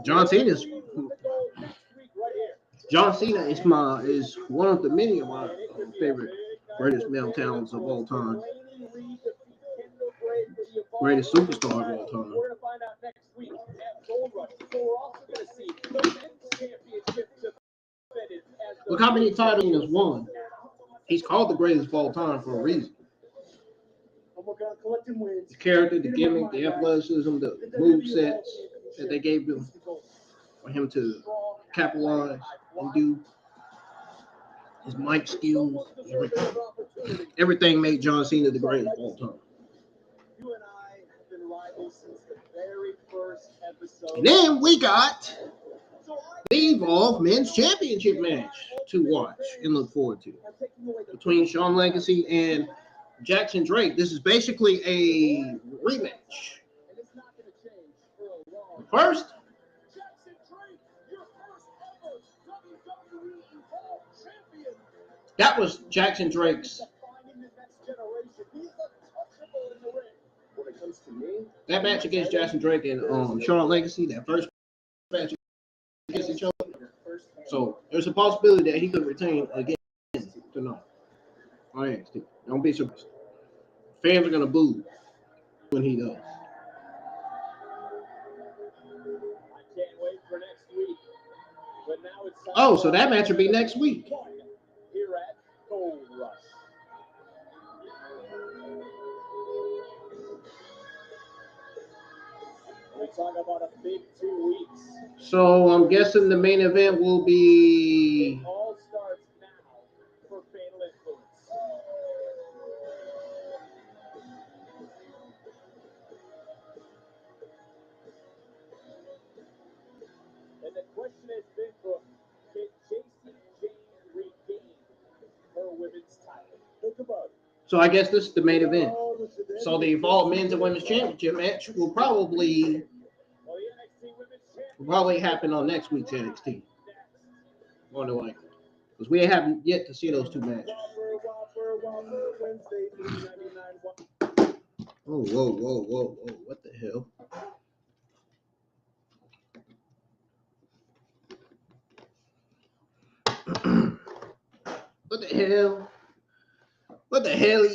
John Cena is one of the many of my favorite greatest male talents of all time. Greatest superstar of all time. We're going to find out next week at Gold Rush. So we're also going to see the men's championship defended as the Look how many titles he has won. He's called the greatest of all time for a reason. The character, the gimmick, the athleticism, the move sets that they gave him for him to capitalize and do. His mic skills, everything made John Cena the greatest of all time. You and I have been rivals since the very first episode. And then we got the Evolve Men's Championship match to watch and look forward to between Shawn Legacy and Jackson Drake. This is basically a rematch. First, that was Jackson Drake's. That match against Jackson Drake and Shawn Legacy, that first match against each other. So there's a possibility that he could retain again tonight. Don't be surprised. Fans are gonna boo when he does. I can't wait for next week. But now it's Oh, so that match will be next week. Here at Gold Rush. We talk about a big 2 weeks. So I'm guessing the main event will be. It all starts now for Fatal Influence. And the question has been booked, can Jacy Jayne regain her women's title? Think about it. So I guess this is the main event. So the Evolve Men's and Women's Championship match will probably happen on next week's NXT. More than likely, because we haven't yet to see those two matches. Oh, whoa, whoa, whoa, whoa. What the hell? What the hell? What the hell?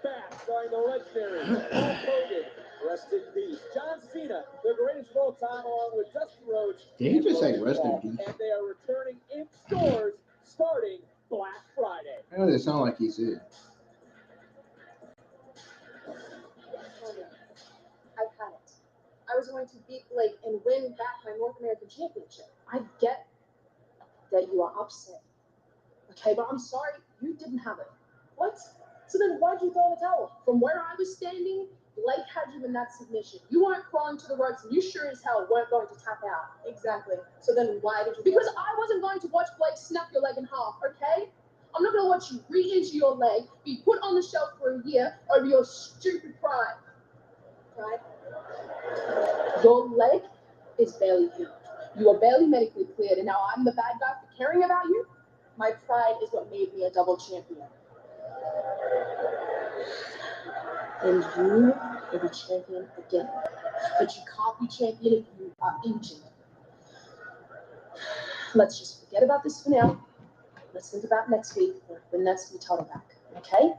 Back, starring the legendary Hulk Hogan, rest in peace. John Cena, the greatest of all time, along with Dusty Rhodes. Did he and just say Logan rest in Paul. peace? And they are returning in stores starting Black Friday. How does it sound like he said? I've had it. I was going to beat Blake and win back my North American Championship. I get that you are upset. Okay, but I'm sorry, you didn't have it. What? So then why'd you throw in the towel? From where I was standing, Blake had you in that submission. You weren't crawling to the ropes, and you sure as hell weren't going to tap out. Exactly. So then why did you? Because I wasn't going to watch Blake snap your leg in half, okay? I'm not going to watch you re-injure your leg, be put on the shelf for a year over your stupid pride. Pride? Your leg is barely healed. You are barely medically cleared, and now I'm the bad guy for caring about you? My pride is what made me a double champion. And you will be champion again. But you can't be champion if you are injured. let's just forget about this for now. Let's think about next week when that's the title back, okay?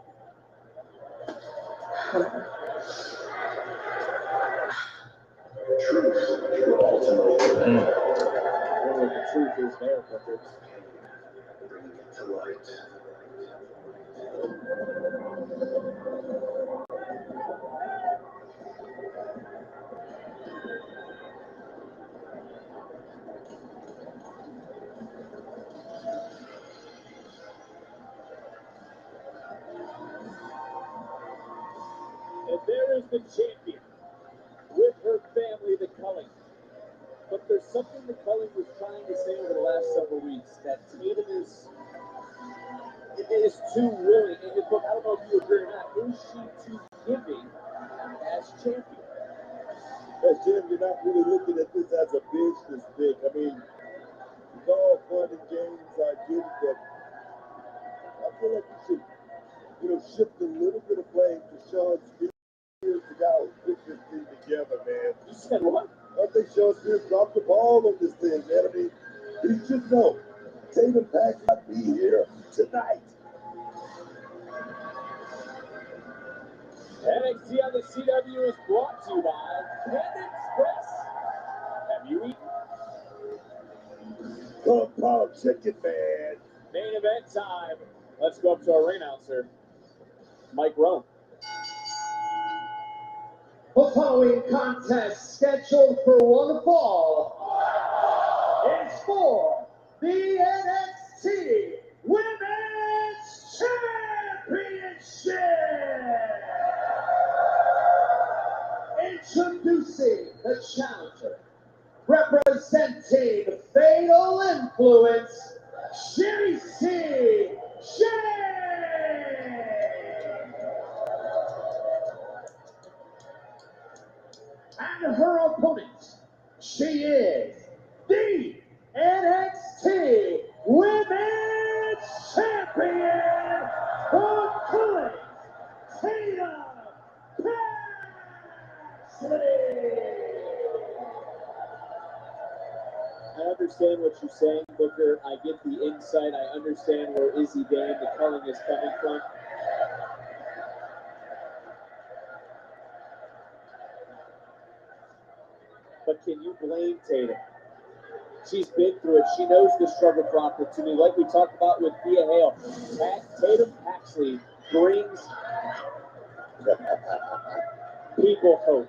Truth ultimately. What the truth is there, Booker. Bringing it to light. And there is the champion with her family, the Culling. But there's something the Culling was trying to say over the last several weeks, that Tatum is too willing. And look, I don't know if you agree or not. Is she too giving as champion? As Jim, you're not really looking at this as a business thing. I mean, it's all fun and games. I get it, but I feel like we should, shift a little bit of blame to Sean Spears to go put this thing together, man. You said what? I think Sean Spears dropped the ball on this thing, man. I mean, he should know. Tatum Paxley might be here tonight. NXT on the CW is brought to you by Panda Express. Have you eaten? Compound chicken, man. Main event time. Let's go up to our ring announcer, Mike Rowe. The following contest, scheduled for one fall, is for the NXT Women's Championship. Introducing the challenger, representing Fatal Influence, Jacy Jayne. And her opponent, she is the NXT Women's Champion, the Current Tatum Paxley. I understand what you're saying, Booker. I get the insight. I understand where Izzy Dane, the Culling, is coming from. But can you blame Tatum? She's been through it. She knows the struggle for opportunity. Like we talked about with Thea Hail, Tatum Paxley brings people hope.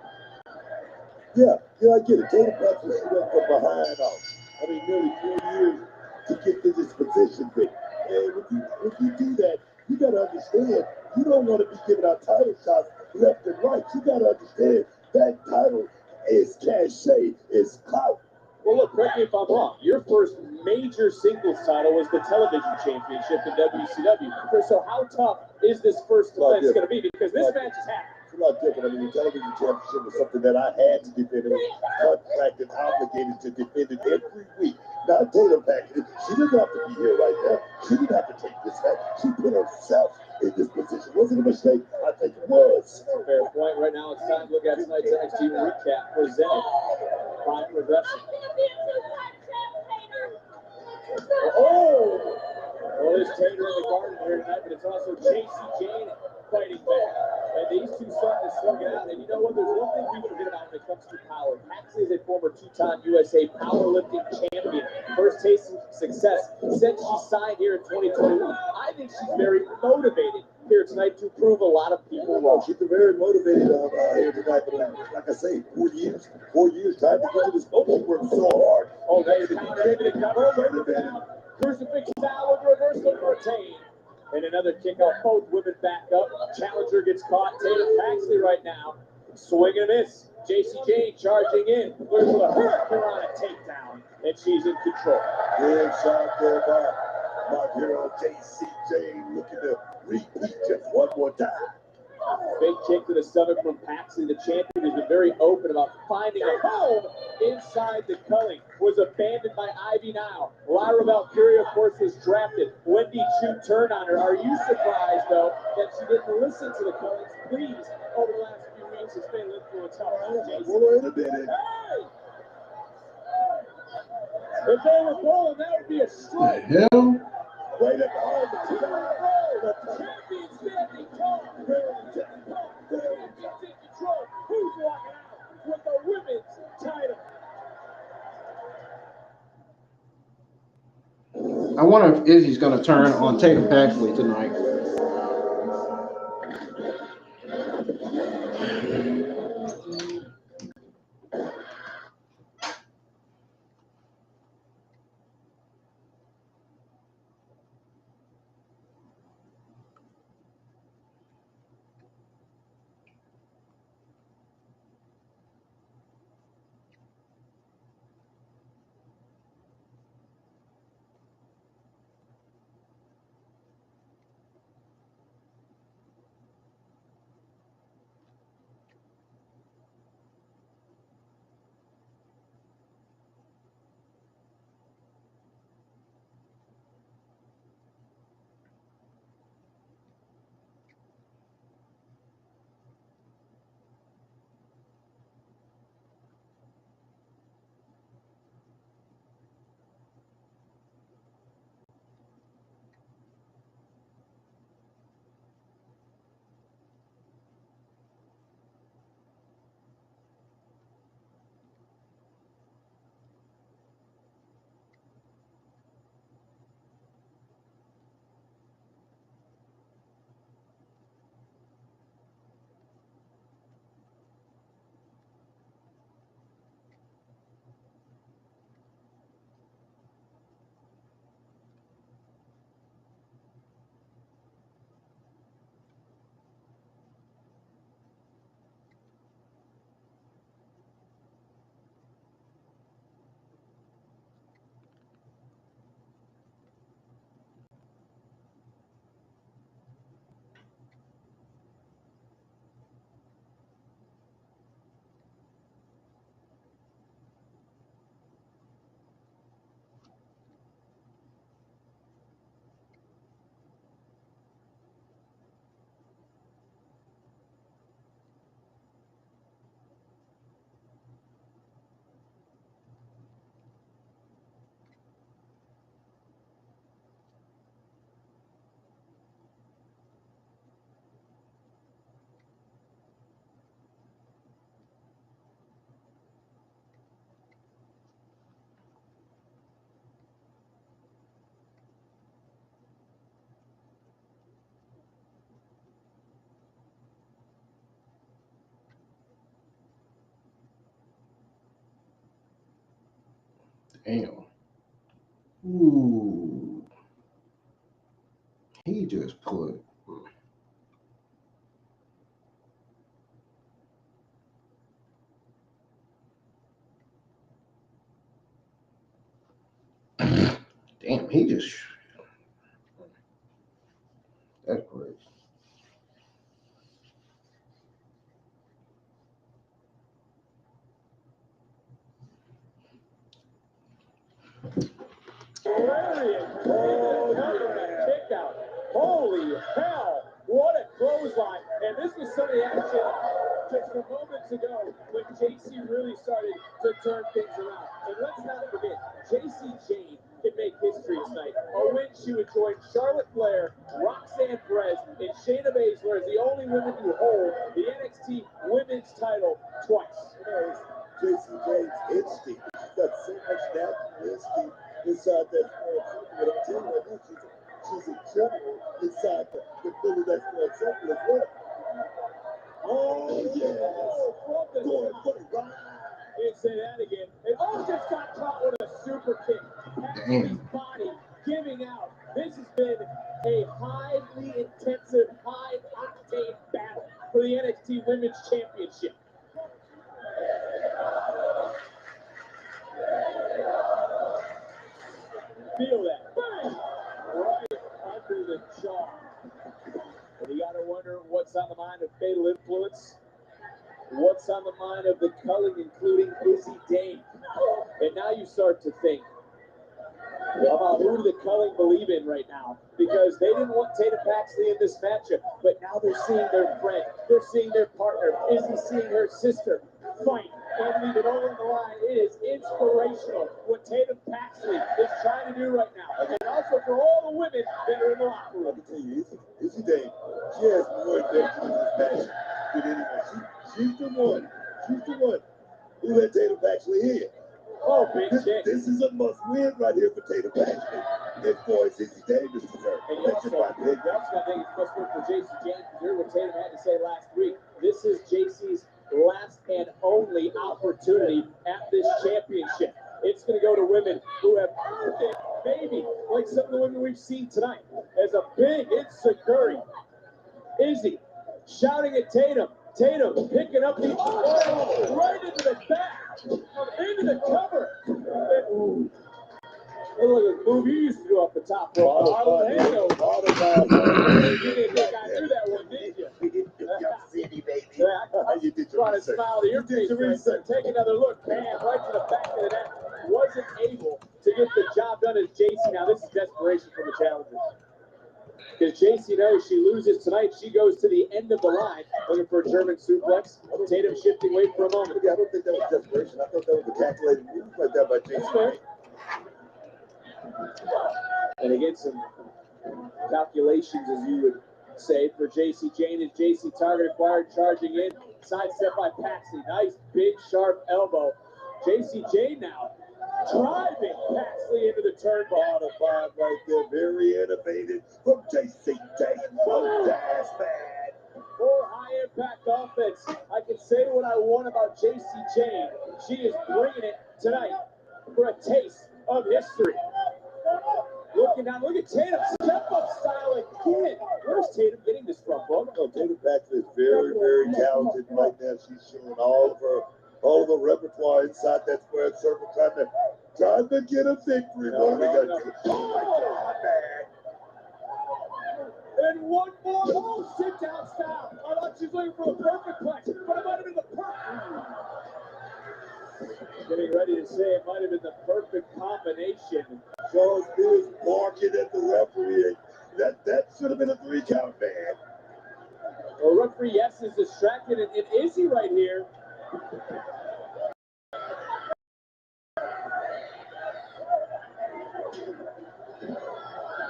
Yeah, I get it. Tatum Paxley went from behind out. I mean, nearly 4 years to get to this position thing. And when you do that, you got to understand, you don't want to be giving out title shots left and right. You got to understand that title is cachet, is clout. Well, look, correct me if I'm wrong. Your first major singles title was the television championship in WCW. So how tough is this first defense going to be? Because this match is happening. It's a lot different. I mean, the television championship was something that I had to defend. It was contracted, obligated to defend it every week. Now, Tatum Paxley, she didn't have to be here right now. She didn't have to take this match. She put herself in this position. Was it a mistake? I think it was. Fair point. Right now, it's time to look at tonight's NXT recap presented by Progression. Oh! Well, there's Tater in the garden here tonight, but it's also Jacy Jayne fighting back. And these two starting to slug it out. And you know what? There's one thing people forget about when it comes to power. Paxley is a former two-time USA powerlifting champion. First taste of success since she signed here in 2021. I think she's very motivated here tonight to prove a lot of people wrong. She's been very motivated here tonight. But like I say, 4 years. 4 years time to get to this moment. Worked so hard. Oh, there's counter into the cover. Crucifix style with reversal to retain. And another kick out, both women back up. Challenger gets caught. Tatum Paxley right now. Swing and a miss. Jacy Jayne charging in. Looking for the Hurricane takedown. And she's in control. Good shot there by my hero, Jacy Jayne, looking to repeat just one more time. Big kick to the stomach from Paxley. The champion has been very open about finding a home inside the Culling. Was abandoned by Ivy Nile. Lyra Valkyria, of course, was drafted. Wendy Chu turned on her. Are you surprised, though, that she didn't listen to the Culling's pleas over the last few weeks? It's been influence helped out, Jason. Wait a minute. Hey! If they were bowling, that would be a strike. The hell? Right at the heart of the Champion standing tall. Champions in control. Who's walking out with the women's title? I wonder if Izzy's going to turn on Tatum Paxley tonight. Damn. Ooh. He just put. Damn, he just. That's crazy. Kick out. Holy hell! What a clothesline! And this was some of the action just a moments ago when Jacy really started to turn things around. And let's not forget, Jacy Jayne can make history tonight. A win she would join Charlotte Flair, Roxanne Perez, and Shayna Baszler as the only women to hold the NXT Women's title twice. Jacy Jayne's history. Got so much natural history inside that but I'm telling you right now, she's a general inside the Philly National Temple as well. Oh, yes. Going for the ride. Didn't say that again. And just got caught with a super kick. Paxley's body giving out. This has been a highly intensive, high-octane battle for the NXT Women's Championship. Feel that. Bang! Right under the jaw. And you gotta wonder what's on the mind of Fatal Influence. What's on the mind of the Culling, including Jacy Jayne. And now you start to think about who do the Culling believe in right now, because they didn't want Tatum Paxley in this matchup, but now they're seeing their friend, they're seeing their partner, Izzy seeing her sister fight Anthony, but over the line is inspirational. What Tatum Paxley is trying to do right now. And also for all the women that are in the locker room. I can tell you, Jacy Jayne, she has more adventure in this match than anyone. She's the one. She's the one who let Tatum Paxley in. Oh, big shit. This is a must-win right here for Tatum Paxley. And for Jacy Jayne to deserve. And you also got to think it's must win for Jacy Jayne. Hear what Tatum had to say last week. This is Jacy's last and only opportunity at this championship. It's going to go to women who have earned it, maybe like some of the women we've seen tonight. As a big insecurity, Izzy shouting at Tatum. Tatum picking up the right into the back, into the cover. Look at the move you used to do off the top rope. You didn't think I knew that one, did you? City, baby. You did brought a smile to your face. Take another look. Bam, right to the back of the net. Wasn't able to get the job done as Jacy. Now, this is desperation from the challenger. Because Jacy knows she loses tonight, she goes to the end of the line, looking for a German suplex. Tatum shifting weight for a moment. I don't think that was desperation. I thought that was a calculated move like that by Jacy Jayne. And again, some calculations, as you would say, for Jacy Jayne. As Jacy target acquired, charging in, sidestep by Paxley. Nice, big, sharp elbow. Jacy Jayne now driving Paxley into the turnbuckle. The five right there, very innovative from Jacy Jayne. So fast, man. For high impact offense, I can say what I want about Jacy Jayne. She is bringing it tonight for a taste of history. Looking down, look at Tatum, step up style again. Where's Tatum getting this from, bro? No, Tatum Paxley is very, very talented right now. She's showing all of the repertoire inside that square circle, trying to get a victory. What are we gonna do? Oh my God, man! And one more, sit down style. I thought she was looking for a perfect plex, but it might have been the perfect. Getting ready to say it might have been the perfect combination. Charles is barking at the referee. That should have been a 3 count, man. Well, referee, yes, is distracted, and Izzy right here.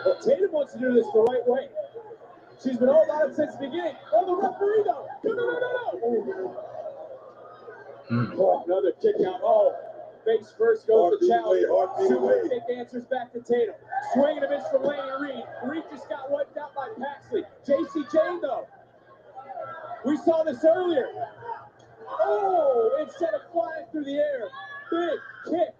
But Tatum wants to do this the right way. She's been all about it since the beginning. Oh, the referee, though. No. Oh, another kick out. Oh, face first goes the challenge. Super kick answers back to Tatum. Swing and a miss from Laney Reed. Reed just got wiped out by Paxley. Jacy Jayne, though. We saw this earlier. Oh, instead of flying through the air, big kick.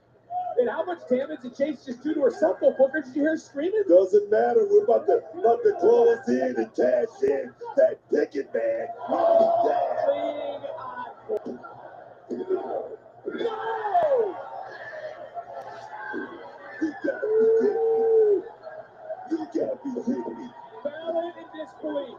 And how much damage did Jacy just do to herself, though, Booker? Did you hear her screaming? Doesn't matter. We're about to close in and cash in that ticket, man. No! You gotta be kidding me. Valid in disbelief.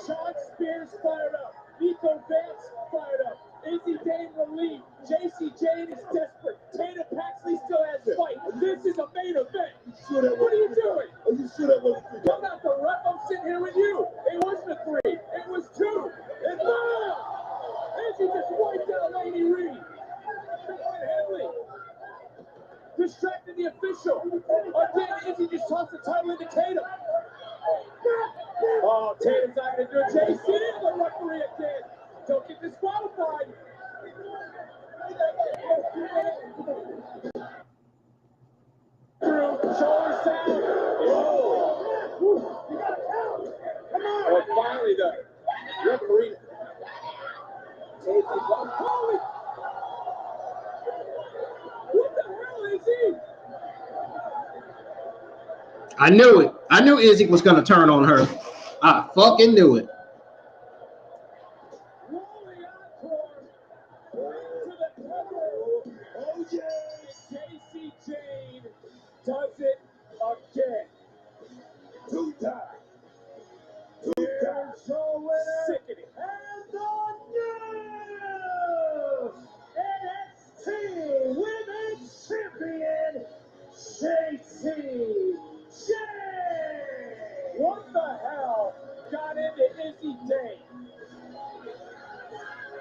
Sean Spears fired up. Nico Vance fired up. Izzy Jayne relieved. Jacy Jayne is desperate. Tatum Paxley still has fight. This is a main event. What are you doing? Are you sure that wasn't 3 I'm not the ref. I'm sitting here with you. It wasn't a 3. It was 2. And Izzy just wiped out Laney Reed. Henley distracted the official. Again, Izzy just tossed the title into Tatum. Oh, Tatum's not going to do it. Jacy is the referee again. Don't get disqualified. Shoulders down. Oh. You got to count. Come on. Oh, finally, the referee. Holy. What the hell is he? I knew it. I knew Izzy was going to turn on her. I fucking knew it. Oh, yeah. Jacy Jayne does it again. 2 times. Here's your winner. Sickening. And the new NXT Women's Champion, Jacy Jayne. What the hell got into Izzy Jayne?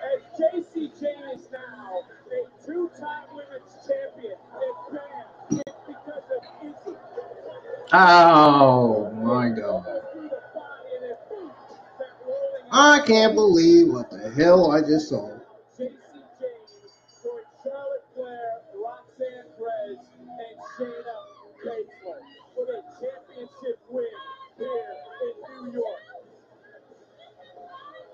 And Jacy Jayne is now a two-time women's champion. And bam, it's because of Izzy. Oh my God. I can't believe what the hell I just saw. Jacy Jayne for Charlotte Flair, Roxanne Perez, and Shayna Baszler for the championship win here in New York.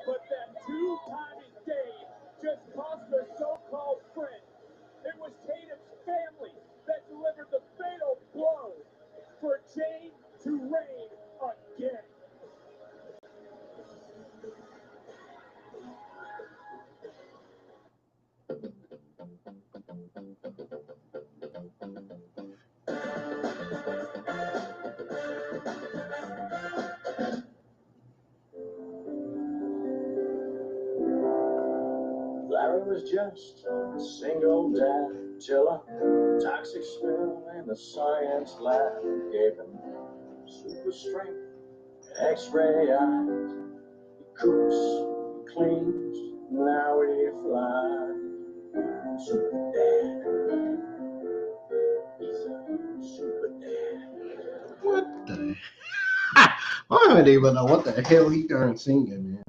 But that two-timing Dane just cost her so-called friend. It was Tatum's family that delivered the fatal blow for Jayne to reign again. Larry was just a single dad till a toxic spill in the science lab gave him super strength, X-ray eyes. He cooks, he cleans, now he flies. Super dad. He's a super dad. What the? I don't even know what the hell he darn singing, man.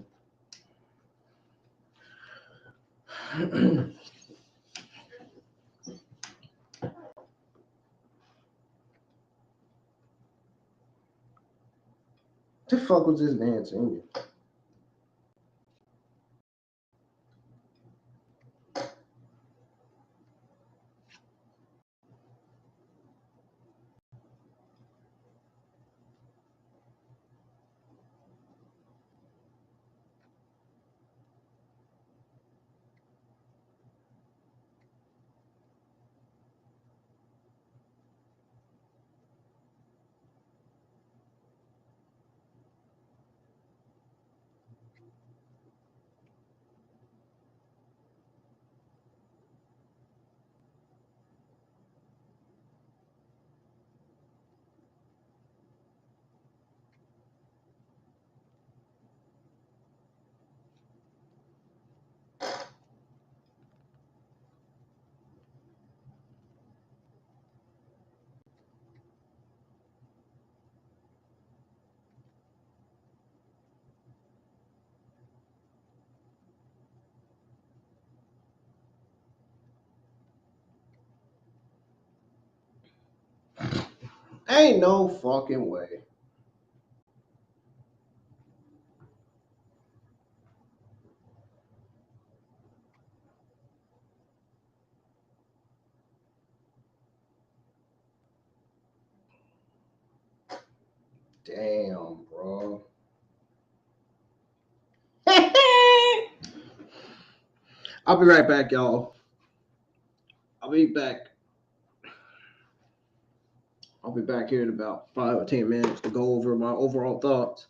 The fuck was this man singing? Ain't no fucking way. Damn, bro. I'll be right back, y'all. I'll be back here in about 5 or 10 minutes to go over my overall thoughts.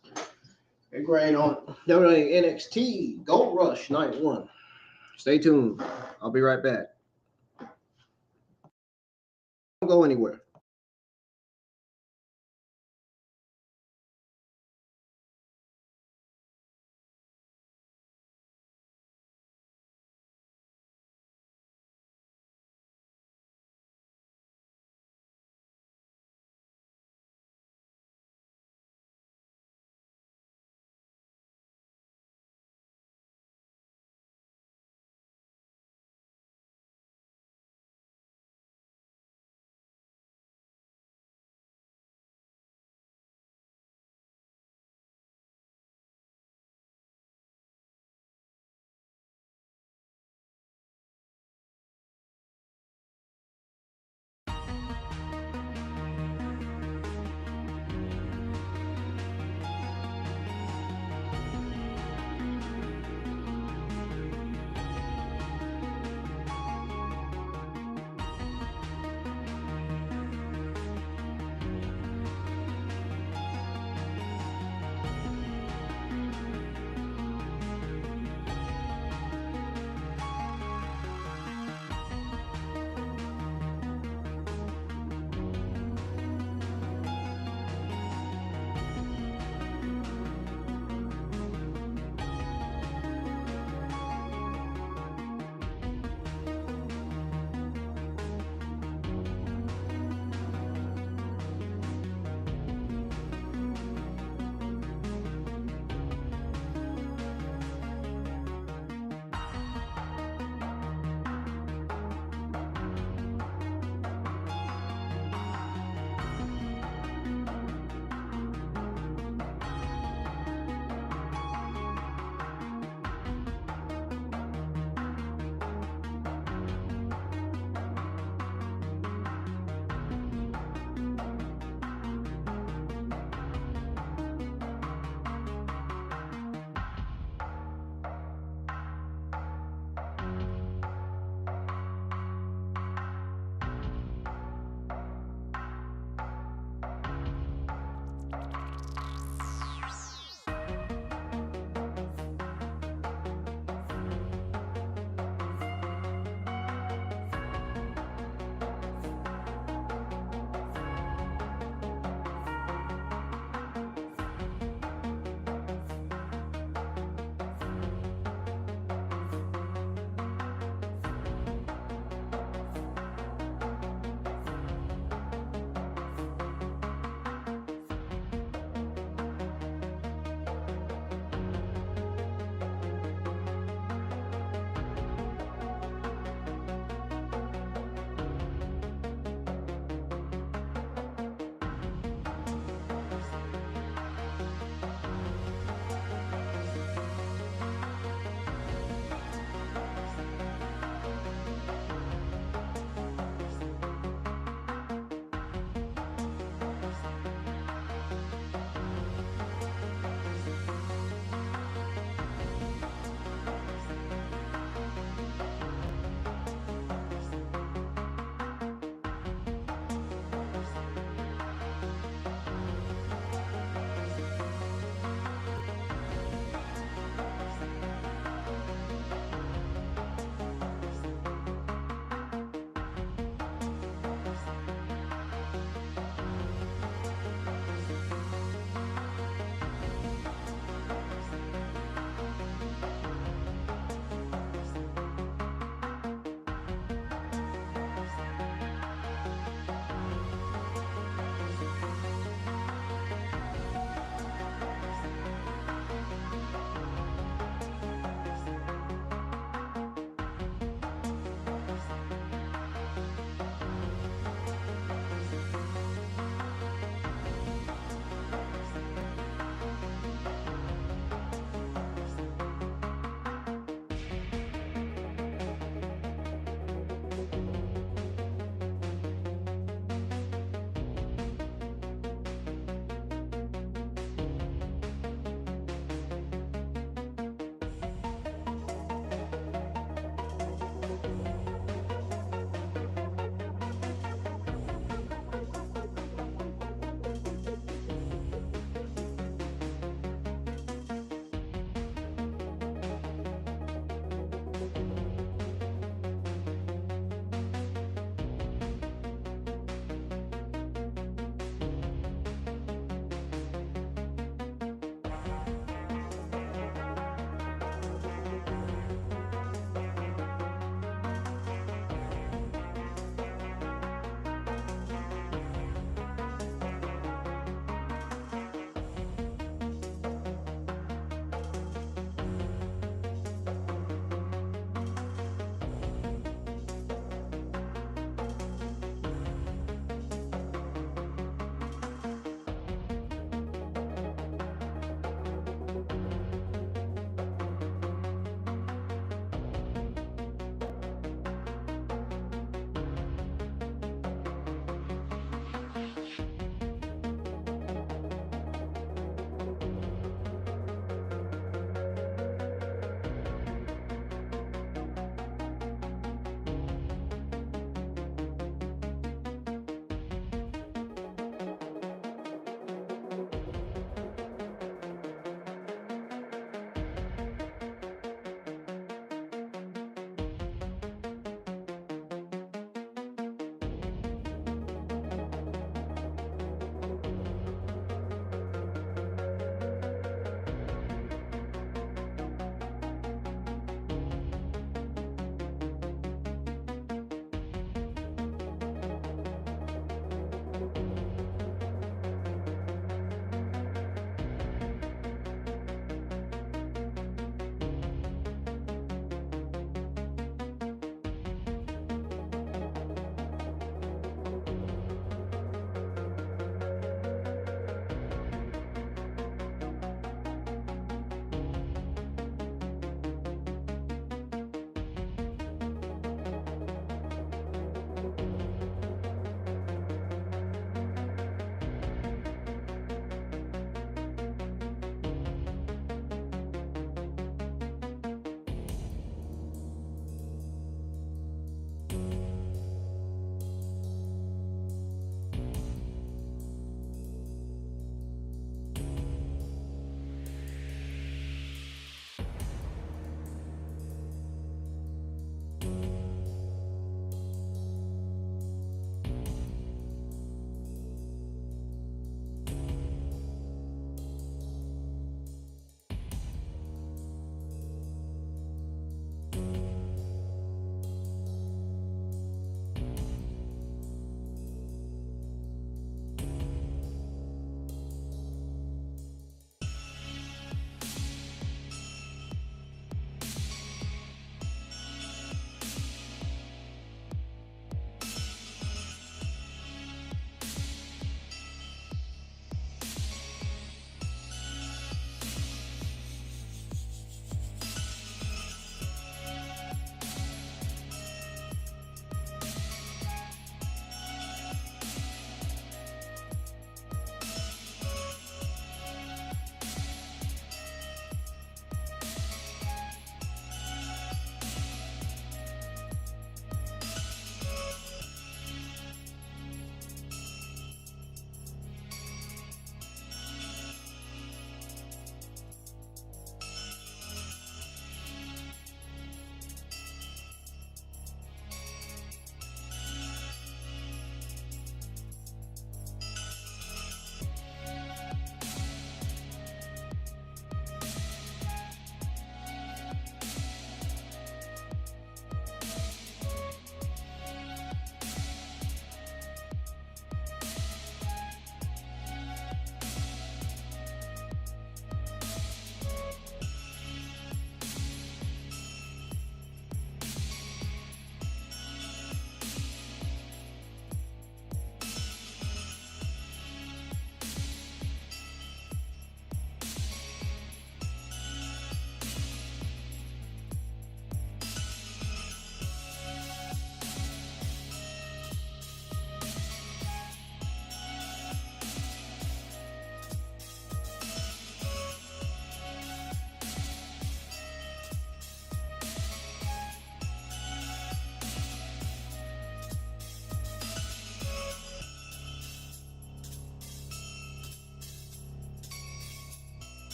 And great on WWE NXT Gold Rush Night 1. Stay tuned. I'll be right back. Don't go anywhere.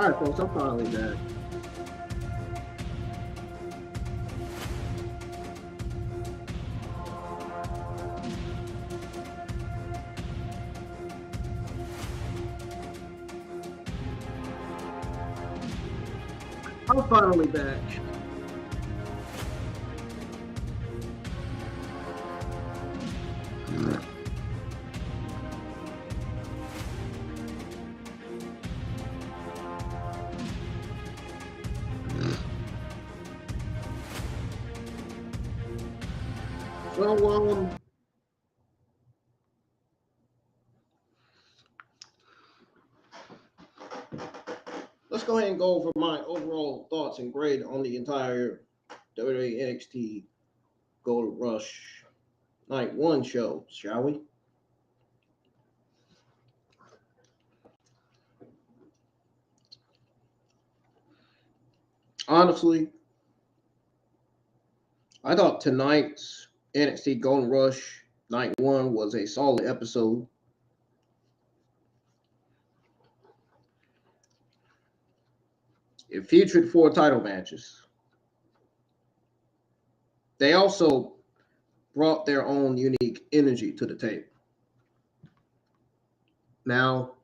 Alright, folks, I'm finally back. I'm finally back. So, let's go ahead and go over my overall thoughts and grade on the entire WWE NXT Gold Rush Night 1 show, shall we? Honestly, I thought tonight's NXT Gold Rush Night 1 was a solid episode. It featured 4 title matches. They also brought their own unique energy to the table. Now,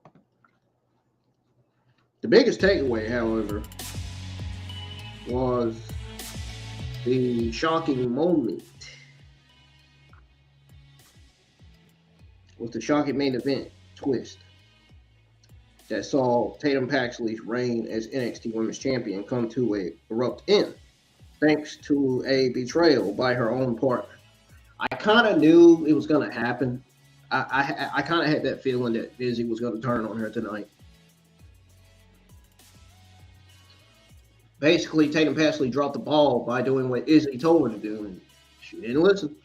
the biggest takeaway, however, was the shocking moment with the shocking main event twist that saw Tatum Paxley's reign as NXT Women's Champion come to an abrupt end, thanks to a betrayal by her own partner. I kind of knew it was going to happen. I kind of had that feeling that Izzy was going to turn on her tonight. Basically, Tatum Paxley dropped the ball by doing what Izzy told her to do, and she didn't listen.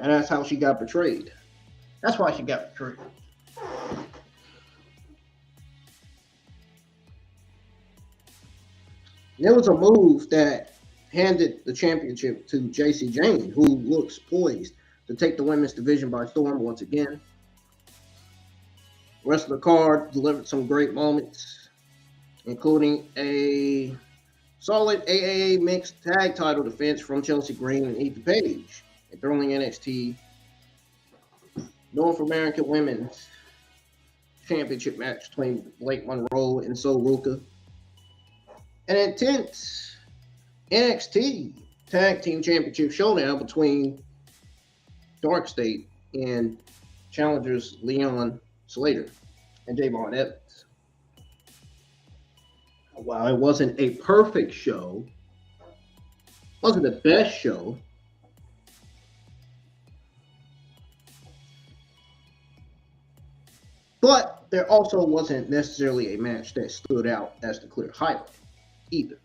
And that's how she got betrayed. That's why she got betrayed. There was a move that handed the championship to Jacy Jayne, who looks poised to take the women's division by storm once again. The rest of the card delivered some great moments, including a solid AAA mixed tag title defense from Chelsea Green and Ethan Page, a thrilling NXT North American Women's Championship match between Blake Monroe and Ruca, an intense NXT Tag Team Championship showdown between DarkState and challengers Leon Slater and Je'Von Evans. While it wasn't a perfect show, wasn't the best show, but there also wasn't necessarily a match that stood out as the clear highlight either.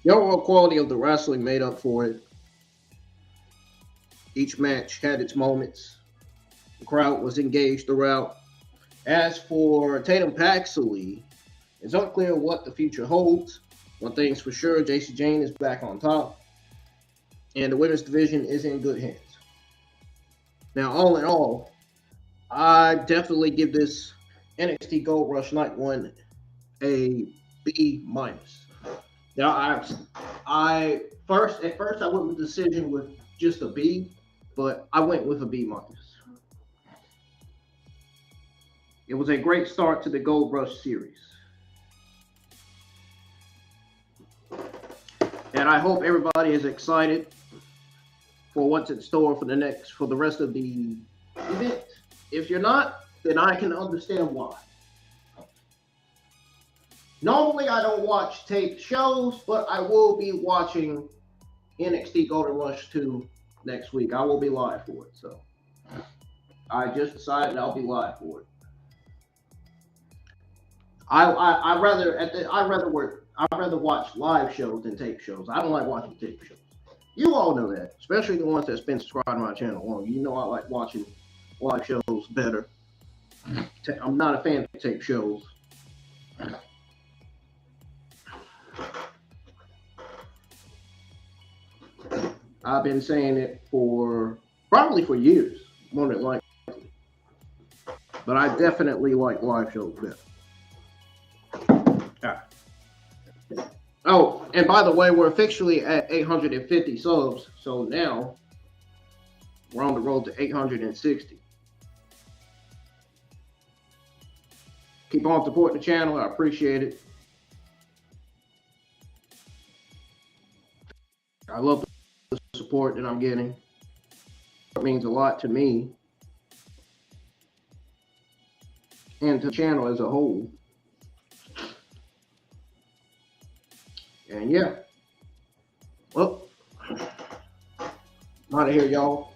The overall quality of the wrestling made up for it. Each match had its moments. The crowd was engaged throughout. As for Tatum Paxley, it's unclear what the future holds. One thing's for sure, Jacy Jayne is back on top, and the women's division is in good hands. Now, all in all, I definitely give this NXT Gold Rush Night 1 a B-. Now, at first I went with the decision with just a B, but I went with a B-. It was a great start to the Gold Rush series. And I hope everybody is excited for what's in store for the rest of the event. If you're not, then I can understand why. Normally, I don't watch taped shows, but I will be watching NXT Gold Rush 2 next week. I will be live for it. So I just decided I'll be live for it. I'd rather watch live shows than tape shows. I don't like watching tape shows. You all know that, especially the ones that's been subscribed to my channel long. You know I like watching live shows better. I'm not a fan of tape shows. I've been saying it for probably for years, more than likely. but I definitely like live shows better. Oh, and by the way, we're officially at 850 subs, so now we're on the road to 860. Keep on supporting the channel. I appreciate it. I love the support that I'm getting. It means a lot to me and to the channel as a whole. And yeah, well, I'm out of here, y'all.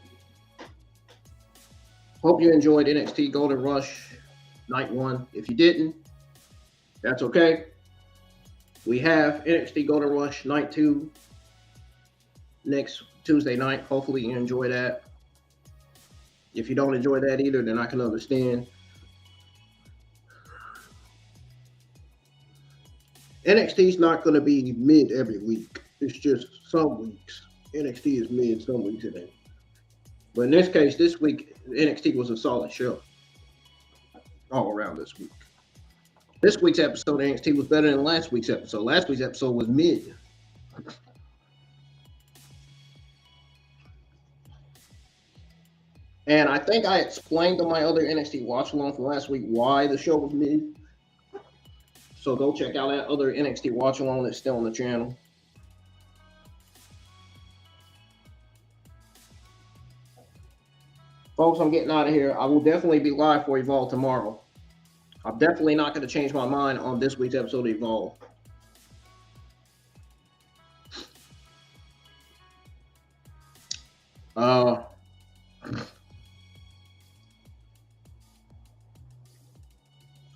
Hope you enjoyed NXT Gold Rush Night 1. If you didn't, that's okay. We have NXT Gold Rush Night 2 next Tuesday night. Hopefully you enjoy that. If you don't enjoy that either, then I can understand. NXT is not going to be mid every week. It's just some weeks. NXT is mid, some weeks it ain't. But in this case, this week, NXT was a solid show all around this week. This week's episode of NXT was better than last week's episode. Last week's episode was mid. And I think I explained on my other NXT watch along from last week why the show was mid. So go check out that other NXT watch along that's still on the channel. Folks, I'm getting out of here. I will definitely be live for Evolve tomorrow. I'm definitely not going to change my mind on this week's episode of Evolve.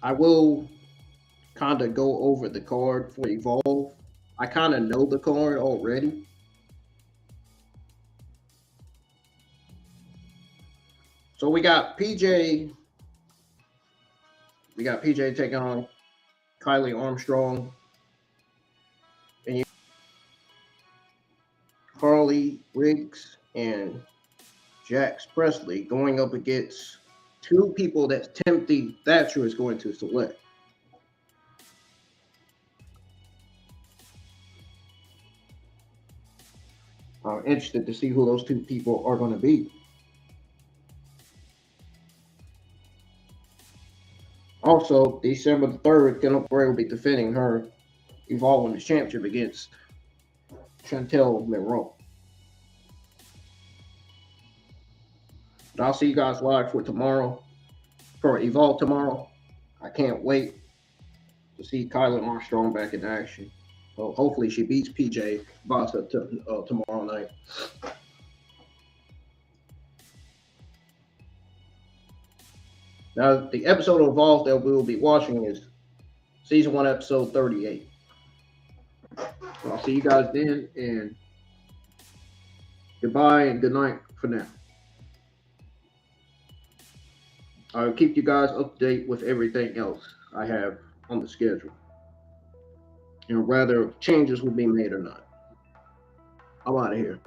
I will kind of go over the card for Evolve. I kind of know the card already. So we got PJ. We got PJ taking on Kylie Armstrong. And Harley Riggs and Jax Presley going up against two people that Timothy Thatcher is going to select. I'm interested to see who those two people are going to be. Also, December the 3rd, Kendall Bray will be defending her Evolve Women's Championship against Chantel Monroe. But I'll see you guys live for tomorrow, for Evolve tomorrow. I can't wait to see Kylie Armstrong back in action. So hopefully she beats PJ Vasa tomorrow night. Now, the episode of Evolve that we will be watching is Season 1, Episode 38. So I'll see you guys then, and goodbye and good night for now. I'll keep you guys up to date with everything else I have on the schedule, and whether changes will be made or not. I'm out of here.